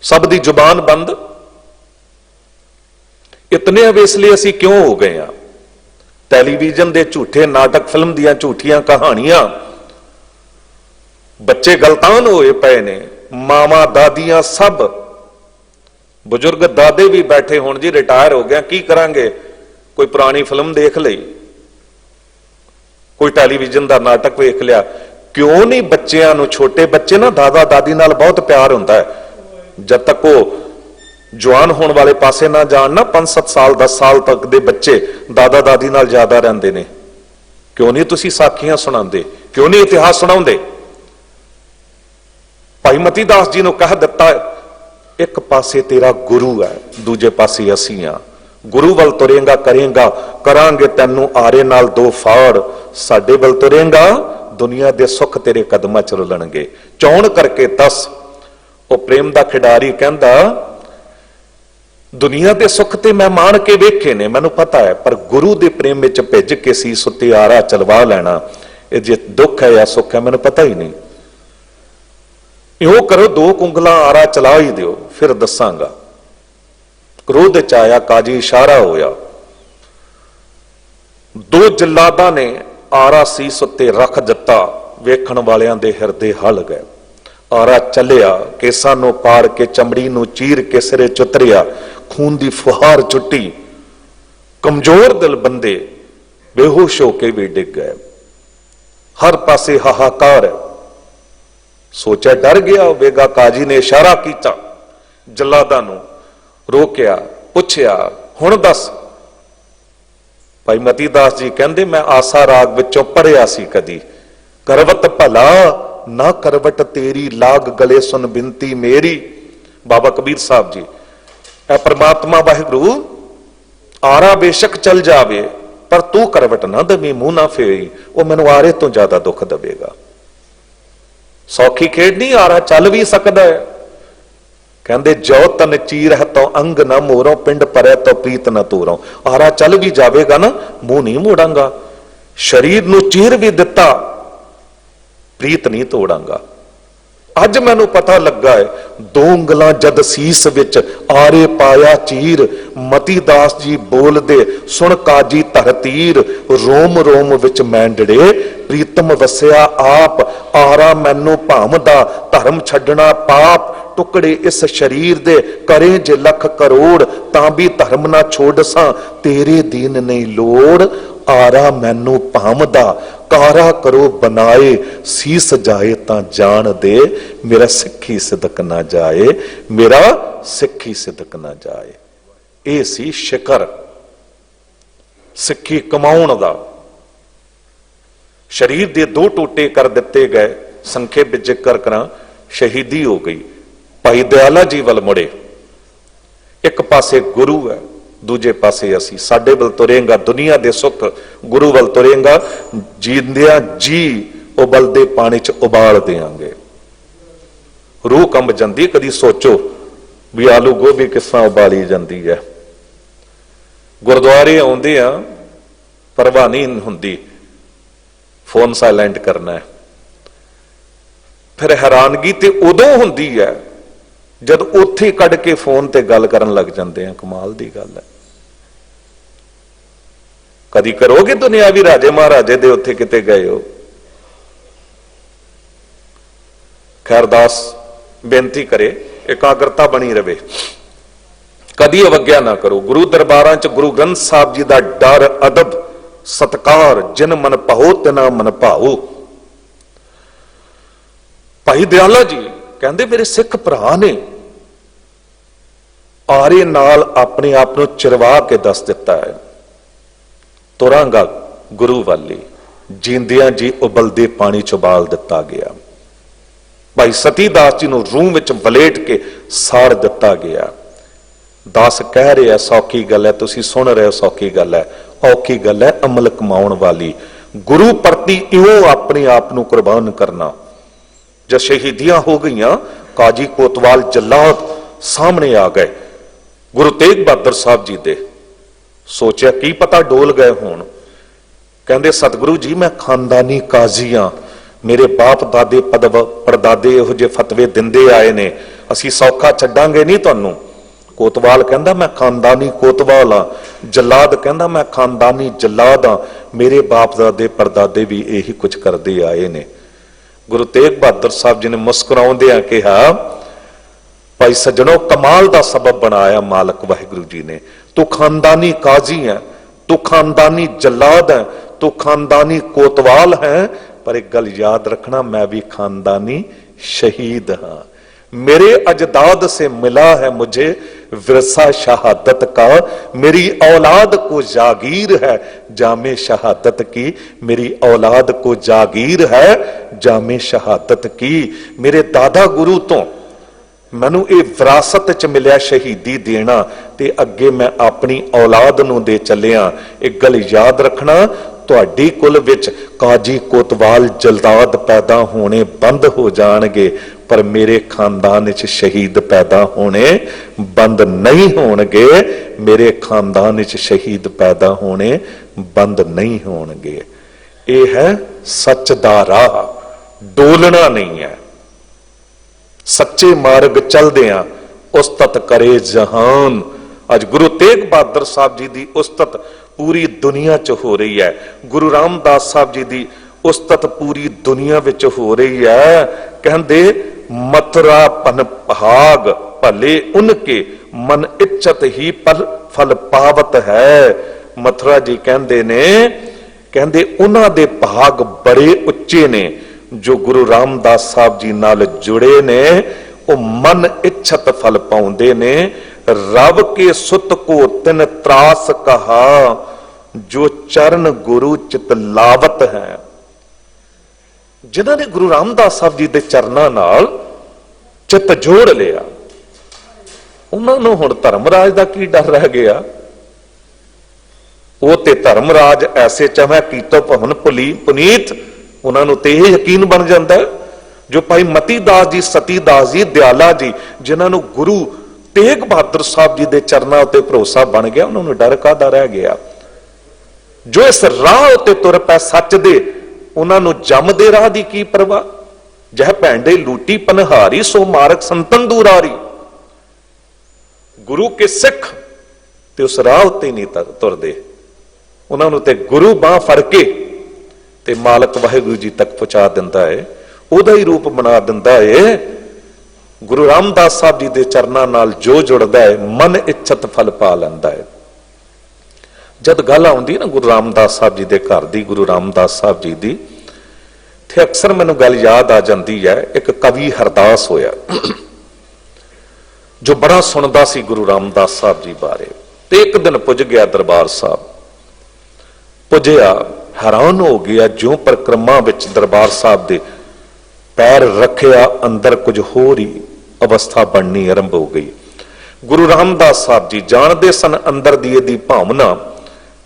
ਸਭ ਦੀ ਜ਼ੁਬਾਨ ਬੰਦ। ਇਤਨੇ ਅਵੇਸਲੇ ਅਸੀਂ ਕਿਉਂ ਹੋ ਗਏ ਆ? ਟੈਲੀਵਿਜ਼ਨ ਦੇ ਝੂਠੇ ਨਾਟਕ, ਫਿਲਮ ਦੀਆਂ ਝੂਠੀਆਂ ਕਹਾਣੀਆਂ, ਬੱਚੇ ਗਲਤਾਨ ਹੋਏ ਪਏ ਨੇ, ਮਾਵਾਂ ਦਾਦੀਆਂ ਸਭ, ਬਜ਼ੁਰਗ ਦਾਦੇ ਵੀ ਬੈਠੇ ਹੁਣ ਜੀ, ਰਿਟਾਇਰ ਹੋ ਗਿਆ, ਕੀ ਕਰਾਂਗੇ? ਕੋਈ ਪੁਰਾਣੀ ਫਿਲਮ ਦੇਖ ਲਈ, ਕੋਈ ਟੈਲੀਵਿਜ਼ਨ ਦਾ ਨਾਟਕ ਵੇਖ ਲਿਆ। ਕਿਉਂ ਨਹੀਂ ਬੱਚਿਆਂ ਨੂੰ, ਛੋਟੇ ਬੱਚੇ ਨਾ ਦਾਦਾ ਦਾਦੀ ਨਾਲ ਬਹੁਤ ਪਿਆਰ ਹੁੰਦਾ ਹੈ, ਜਦ ਤੱਕ ਉਹ ਜਵਾਨ ਹੋਣ ਵਾਲੇ ਪਾਸੇ ਨਾ ਜਾਣ ਨਾ, 5-7 ਸਾਲ 10 ਸਾਲ ਤੱਕ ਦੇ ਬੱਚੇ ਦਾਦਾ ਦਾਦੀ ਨਾਲ ਜ਼ਿਆਦਾ ਰਹਿੰਦੇ ਨੇ। ਕਿਉਂ ਨਹੀਂ ਤੁਸੀਂ ਸਾਖੀਆਂ ਸੁਣਾਉਂਦੇ, ਕਿਉਂ ਨਹੀਂ ਇਤਿਹਾਸ ਸੁਣਾਉਂਦੇ? ਭਾਈ ਮਤੀ ਦਾਸ ਜੀ ਨੂੰ ਕਹਿ ਦਿੱਤਾ, ਇੱਕ ਪਾਸੇ ਤੇਰਾ ਗੁਰੂ ਹੈ, ਦੂਜੇ ਪਾਸੇ ਅਸੀਂ ਆ। ਗੁਰੂ ਵੱਲ ਤੁਰੇਂਗਾ ਕਰੇਂਗਾ, ਕਰਾਂਗੇ ਤੈਨੂੰ ਆਰੇ ਨਾਲ ਦੋ ਫਾੜ, ਸਾਡੇ ਵੱਲ ਤੁਰੇਂਗਾ ਦੁਨੀਆ ਦੇ ਸੁੱਖ ਤੇਰੇ ਕਦਮਾਂ ਚ ਰੁਲਣਗੇ। ਚੌਣ ਕਰਕੇ ਦੱਸ, ਉਹ ਪ੍ਰੇਮ ਦਾ ਖਿਡਾਰੀ ਕਹਿੰਦਾ, ਦੁਨੀਆ ਦੇ ਸੁੱਖ ਤੇ ਮੈਂ ਮਾਣ ਕੇ ਵੇਖੇ ਨੇ, ਮੈਨੂੰ ਪਤਾ ਹੈ, ਪਰ ਗੁਰੂ ਦੇ ਪ੍ਰੇਮ ਵਿੱਚ ਭਿੱਜ ਕੇ ਸੀਸ ਉੱਤੇ ਆਰਾ ਚਲਵਾ ਲੈਣਾ, ਇਹ ਜੇ ਦੁੱਖ ਹੈ ਜਾਂ ਸੁੱਖ ਹੈ ਮੈਨੂੰ ਪਤਾ ਹੀ ਨਹੀਂ। ਇਹੋ ਕਰੋ, 2 ਉਂਗਲਾਂ ਆਰਾ ਚਲਾ ਹੀ ਦਿਓ, ਫਿਰ ਦੱਸਾਂਗਾ। ਕ੍ਰੋਧ ਚ ਆਇਆ ਕਾਜੀ, ਇਸ਼ਾਰਾ ਹੋਇਆ, 2 ਜਲਾਦਾਂ ਨੇ ਆਰਾ ਸੀਸ ਉੱਤੇ ਰੱਖ ਦਿੱਤਾ। ਵੇਖਣ ਵਾਲਿਆਂ ਦੇ ਹਿਰਦੇ ਹਲ ਗਏ। ਆਰਾ ਚੱਲਿਆ, ਕੇਸਾਂ ਨੂੰ ਪਾੜ ਕੇ, ਚਮੜੀ ਨੂੰ ਚੀਰ ਕੇ ਸਿਰੇ ਚੁਤਰਿਆ, ਖੂਨ ਦੀ ਫੁਹਾਰ ਛੁੱਟੀ। ਕਮਜ਼ੋਰ ਦਿਲ ਬੰਦੇ ਬੇਹੋਸ਼ ਹੋ ਕੇ ਵੀ ਡਿੱਗ ਗਏ। ਹਰ ਪਾਸੇ ਹਾਹਾਕਾਰ ਹੈ। ਸੋਚਿਆ ਡਰ ਗਿਆ ਹੋਵੇਗਾ। ਕਾਜੀ ਨੇ ਇਸ਼ਾਰਾ ਕੀਤਾ, ਜਲਾਦਾਂ ਨੂੰ ਰੋਕਿਆ, ਪੁੱਛਿਆ ਹੁਣ ਦੱਸ। ਭਾਈ ਮਤੀ ਦਾਸ ਜੀ ਕਹਿੰਦੇ, ਮੈਂ ਆਸਾ ਰਾਗ ਵਿੱਚੋਂ ਪੜ੍ਹਿਆ ਸੀ ਕਦੀ, ਕਰਵਟ ਭਲਾ ਨਾ ਕਰਵਟ ਤੇਰੀ, ਲਾਗ ਗਲੇ ਸੁਨ ਬਿਨਤੀ ਮੇਰੀ। ਬਾਬਾ ਕਬੀਰ ਸਾਹਿਬ ਜੀ, ਇਹ ਪ੍ਰਮਾਤਮਾ ਵਾਹਿਗੁਰੂ ਆਰਾ ਬੇਸ਼ੱਕ ਚੱਲ ਜਾਵੇ, ਪਰ ਤੂੰ ਕਰਵਟ ਨਾ ਦਵੀਂ, ਮੂੰਹ ਨਾ ਫੇਰੀ, ਉਹ ਮੈਨੂੰ ਆਰੇ ਤੋਂ ਜ਼ਿਆਦਾ ਦੁੱਖ ਦੇਵੇਗਾ। ਸੌਖੀ ਖੇਡ ਨਹੀਂ, ਆਰਾ ਚੱਲ ਵੀ ਸਕਦਾ ਹੈ। ਕਹਿੰਦੇ ਜੋ ਤਨ ਚੀਰ ਹੈ ਤੋ ਅੰਗ ਨਾ ਮੋਰੋਂ, ਪਿੰਡ ਪਰੇ ਤੋ ਪ੍ਰੀਤ ਨਾ ਤੋਰੋਂ। ਆਰਾ ਚੱਲ ਵੀ ਜਾਵੇਗਾ ਨਾ, ਮੂੰਹ ਨਹੀਂ ਮੋੜਾਂਗਾ। ਸਰੀਰ ਨੂੰ ਚੀਰ ਵੀ ਦਿੱਤਾ, ਪ੍ਰੀਤ ਨਹੀਂ ਤੋੜਾਂਗਾ। ਅੱਜ ਮੈਨੂੰ ਪਤਾ ਲੱਗਾ ਹੈ, 2 ਉਂਗਲਾਂ ਜਦ ਸੀਸ ਵਿੱਚ ਆਰੇ ਪਾਇਆ ਚੀਰ। ਮਤੀ ਦਾਸ ਜੀ ਬੋਲਦੇ ਸੁਣ ਕਾਜੀ ਧਰਤੀਰ, ਰੋਮ ਰੋਮ ਵਿੱਚ ਮੈਂਡੜੇ ਪ੍ਰੀਤਮ ਵਸਿਆ ਆਪ। ਆਰਾ ਮੈਨੂੰ ਭਾਮਦਾ, ਧਰਮ ਛੱਡਣਾ ਪਾਪ, ਟੁਕੜੇ ਇਸ ਸਰੀਰ ਦੇ ਕਰੇ ਜੇ ਲੱਖ ਕਰੋੜ, ਤਾਂ ਵੀ ਧਰਮ ਨਾ ਛੋੜ ਸਾਂ, ਤੇਰੇ ਦੀਨ ਨਹੀਂ ਲੋੜ। ਆਰਾ ਮੈਨੂੰ ਭਾਮਦਾ, ਕਾਰਾ ਕਰੋ ਬਣਾਏ, ਸੀਸ ਜਾਏ ਤਾਂ ਜਾਣ ਦੇ, ਮੇਰਾ ਸਿੱਖੀ ਸਿਦਕ ਨਾ ਜਾਏ, ਮੇਰਾ ਸਿੱਖੀ ਸਿਦਕ ਨਾ ਜਾਏ। ਇਹ ਸੀ ਸ਼ਿਕਰ ਸਿੱਖੀ ਕਮਾਉਣ ਦਾ। ਸਰੀਰ ਦੇ 2 ਟੋਟੇ ਕਰ ਦਿੱਤੇ ਗਏ। ਸੰਖੇਪ ਵਿੱਚ ਜ਼ਿਕਰ ਕਰਾਂ, शहीदी हो गई। भाई दयाला जी वल मुड़े, एक पासे गुरु है, दूजे पासे असी। साडे वल तुरेंगा दुनिया दे सुख, गुरु वल तुरेंगा जींदिया जी उबलदे पानी च उबाल देंगे। रूह कंब जाती। कदी सोचो भी आलू गोभी किस तरह उबाली जाती है। गुरुद्वारे आउंदे आ परवाह नहीं हुंदी, फोन साइलेंट करना है। फिर हैरानगी ते उदों हुंदी है जद उत्थे कढ़ के फोन ते गल करन लग जाते हैं। कमाल दी गल है। कदी करोगे दुनियावी राजे महाराजे दे उत्थे किते गए हो? खैरदास बेनती करे एकाग्रता बनी रहे, कदी अवज्ञा ना करो। गुरु दरबारां च गुरु ग्रंथ साहब जी का डर अदब सत्कार जिन मन पाओ तिना मन भाओ। भाई दयाला जी कहते मेरे सिख भरा ने आरे नाल अपने आप को चिरवा के दस दिता है, तुरांगा गुरु वाली। जींदियां जी उबलदे पानी च उबाल दिता गया। भाई सतीदास जी को रूह में वलेट के साड़ दिता गया। दास कह रहे हैं सौखी गल है, तुसी सुन रहे हो सौखी गल है। औखी गल है अमल कमाउण वाली। गुरु प्रति इउं अपने आप को कुर्बान करना। जब शहीदियां हो गई, काजी कोतवाल जल्लाद सामने आ गए गुरु तेग बहादुर साहब जी दे। सोचा की पता डोल गए होण। कहंदे सतगुरु जी मैं खानदानी काजी हाँ, मेरे बाप दादे परदादे इहो जे फतवे दिंदे आए ने, असी सौखा छड्डांगे नहीं तुहानू। कोतवाल कहंदा मैं खानदानी कोतवाल हाँ। जल्लाद कहंदा मैं खानदानी जल्लाद हाँ, मेरे बाप दादे परदादे भी यही कुछ करते आए ने। गुरु तेग बहादुर साहब जी ने मुस्कुराउंदियां कहा भाई सज्जनों कमाल का सबब बनाया मालक वाहिगुरु जी ने। तू खानदानी काजी है, तू खानदानी जल्लाद है, तू खानदानी कोतवाल है, पर एक गल याद रखना मैं भी खानदानी शहीद हाँ। मेरे अजदाद से मिला है मुझे विरसा शहादत का, मेरी औलाद को जागीर है जामे शहादत की, मेरी औलाद को जागीर है जामे शहादत की। मेरे दादा गुरु तो मैनू ये विरासत च मिलिया शहीदी देना, ते अगे मैं अपनी औलाद नूं दे चलिया। एक गल याद रखना तुहाडी कुल विच काजी कोतवाल जल्दाद पैदा होने बंद हो जाणगे, पर मेरे खानदान च शहीद पैदा होने बंद नहीं होणगे। मेरे खानदान च शहीद पैदा होने बंद नहीं होणगे। यह है सच दा राह, डोलना नहीं है। सच्चे मार्ग चलदियां उस्तत करे जहान। अज गुरु तेग बहादुर साहब जी की उस्तत पूरी दुनिया च हो रही है। गुरु रामदास साहब जी की उस्तत पूरी दुनिया विच हो रही है। कहंदे मथुरा पन भाग भले उनके मन इच्छत ही फल पावत है। मथुरा जी कहंदे ने, कहंदे उन्हां दे भाग बड़े उच्चे ने जो गुरु रामदास साहब जी नाल जुड़े ने, वो मन इच्छत फल पाउंदे ने। रब के सुत को तिन त्रास कहा जो चरण गुरु चित लावत है। जिन्होंने गुरु रामदास साहब जी के चरणों नाल चित जोड़ लिया, उन्होंने हुण धर्मराज का की डर रह गया। वो ते धर्मराज ऐसे चमै कीतो भवन पुनीत, उन्होंने तो यह यकीन बन जाता है। जो भाई मती दास जी, सती दास जी, दयाला जी, जिन्होंने गुरु तेग बहादुर साहब जी के चरणों उत्ते भरोसा बन गया, उन्होंने डर काहदा रह गया। जो इस राह उत्ते तुर पै सच दे, उन्होंने जमदे राह की की परवाह। जह पैंडे लूटी पनहारी सो मार्ग संतन दूरारी। गुरु के सिख ते उस राह उत्ते नहीं तुरदे, उन्होंने ते गुरु बांह फड़ के ते मालक वाहिगुरु जी तक पहुंचा दिंदा है, उहदा ही रूप बना दिंदा है। गुरु रामदास साहब जी के चरणों नाल जो जुड़दा है मन इच्छत फल पा लैंदा है। जद गल आउंदी ना गुरु रामदास साहब जी के घर दी, गुरु रामदास साहब जी की, थे अक्सर मैनू गल याद आ जाती है। एक कवि हरदास होया जो बड़ा सुनदा सी गुरु रामदास साहब जी बारे। ते एक दिन पुज गया दरबार साहब, पुजया हैरान हो गया जो परिक्रमा विच दरबार साहब दे पैर रखिया अंदर कुछ होर ही अवस्था बननी आरंभ हो गई। गुरु रामदास साहब जी जानते सन अंदर दी इहदी भावना,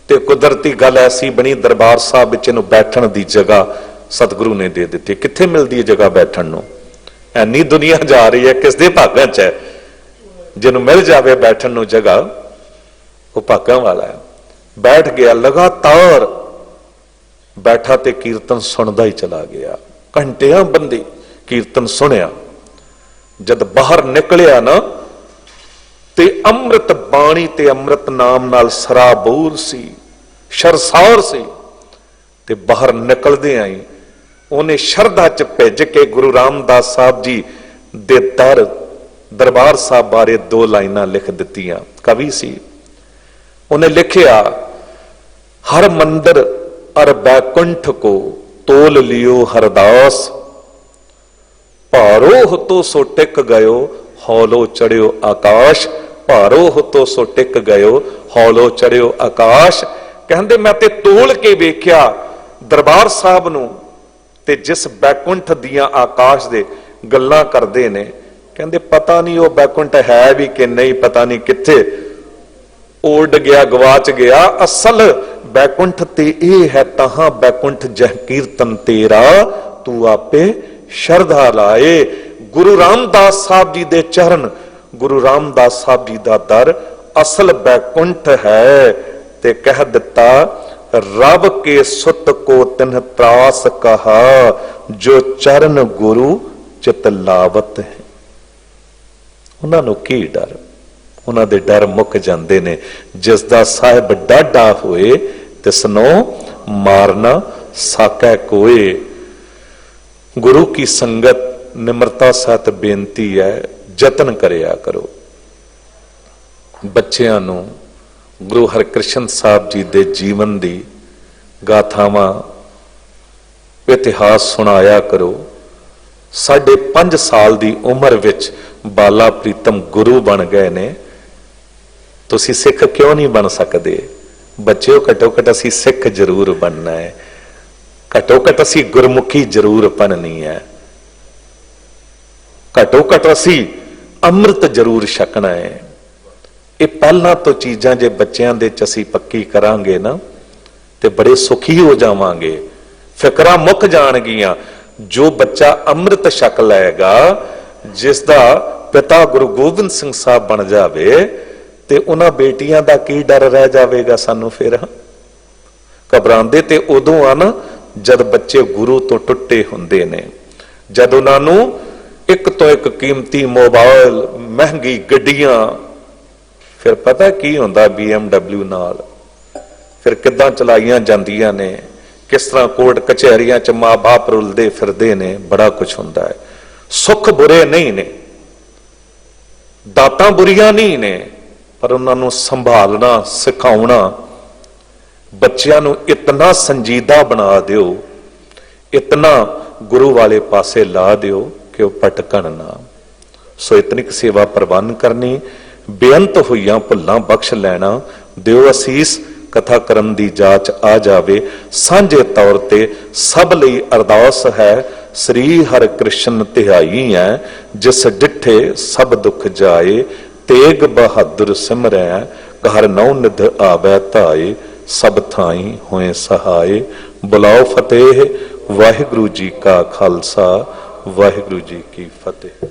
ते कुदरती गल ऐसी बनी दरबार साहब विच इहनूं बैठण दी जगह सतगुरु ने दे दी। कित्थे मिलदी है जगह बैठण नूं? ऐनी दुनिया जा रही है, किस दे भागां च है? जिन्हों मिल जाए बैठण नूं जगह, वो भागां वाला है। बैठ गया, लगातार बैठा ते कीर्तन सुनदा ही चला गया। घंटियां बंदी कीर्तन सुनिया। जद बाहर निकलिया ना ते अमृत बाणी ते अमृत नाम नाल सराबोर सी, शरसार सी। ते बाहर निकलदे आई उन्हें शरधा च भिज के गुरु रामदास साहब जी दे दर दरबार साहब बारे 2 लाइनां लिख दित्तियां। कवि सी, उन्हें लिखिया, हर मंदिर अर बैकुंठ को तोल लियो हरदास, भारोह तो सो टिक गयो हौलो चढ़ियो आकाश। भारोह तो सो टिक गयो हौलो चढ़ियो आकाश। कहंदे मैं ते तोल के वेख्या दरबार साहब नूं ते जिस बैकुंठ दियां आकाश दे गल्लां करदे ने, कहंदे पता नहीं वो बैकुंठ है भी कि नहीं, पता नहीं कित्थे उड़ गया, गवाच गया। असल बैकुंठ ते ये है, तहां बैकुंठ जह कीर्तन तेरा तू आपे शरधा लाए। गुरु रामदास साहब जी दे चरण, गुरु रामदास साहब जी दा दर असल बैकुंठ है। ते कह दिता, रब के सुत को तिन्ह त्रास कहा, जो चरण गुरु चित लावत है। उन्होंने की डर? उन्होंने डर मुक जाते ने। जिसदा साहिब डाढा होए तिसनो मारना साकै कोए। गुरु की संगत निम्रता सहित बेनती है, जतन करिया करो। बच्चियां नूं गुरु हरकृष्ण साहब जी दे जीवन दी गाथावां इतिहास सुनाया करो। 5.5 साल दी उम्र विच बाला प्रीतम गुरु बन गए ने। तुसी सिख क्यों नहीं बन सकते? बच्चों घटो घट असी सिख जरूर बनना है, घटो घट असी गुरमुखी जरूर बननी है, घटो घट असी अमृत जरूर छकना है। ये पहला तो चीजां जे बच्चों दे च असी पक्की करांगे ना ते बड़े सुखी हो जावांगे, फिकरां मुक जाणगियां। जो बच्चा अमृत छक लएगा, जिसदा पिता गुरु गोबिंद सिंह साहब बन जावे, ते उन्हां बेटियां दा की डर रह जावेगा सानू? फिर घबरांदे ते उदों आ ना जद बच्चे गुरु तो टुटे हुंदे ने, जद उन्हां नूं एक तो एक कीमती मोबाइल, महंगी गड्डियां, फिर पता की हुंदा BMW नाल फिर किदां चलाईयां जांदियां ने, किस तरह कोर्ट कचहरियां च मां बाप रुलदे फिरदे ने, बड़ा कुछ हुंदा है। सुख बुरे नहीं ने, दातां बुरियां नहीं ने, पर उन्होंने संभालना सिखाउना, बच्चों नूं इतना संजीदा बना दिओ, इतना गुरु वाले पासे ला दिओ कि वह भटकण ना। सो इतनी सेवा प्रवान करनी, बेअंत होईयां भुल्लां बख्श लैना। दिओ असीस, कथा करम दी जाच आ जावे। सांझे तौर ते सब लई अरदास है, श्री हर कृष्ण तिहाई है, जिस डिठे सब दुख जाए। तेग बहादुर सिमरै, घर नौ निध आवै धाए, सब थाई होए सहाय। बुलाओ फतेह, वाहिगुरु जी का खालसा, वाहिगुरु जी की फतेह।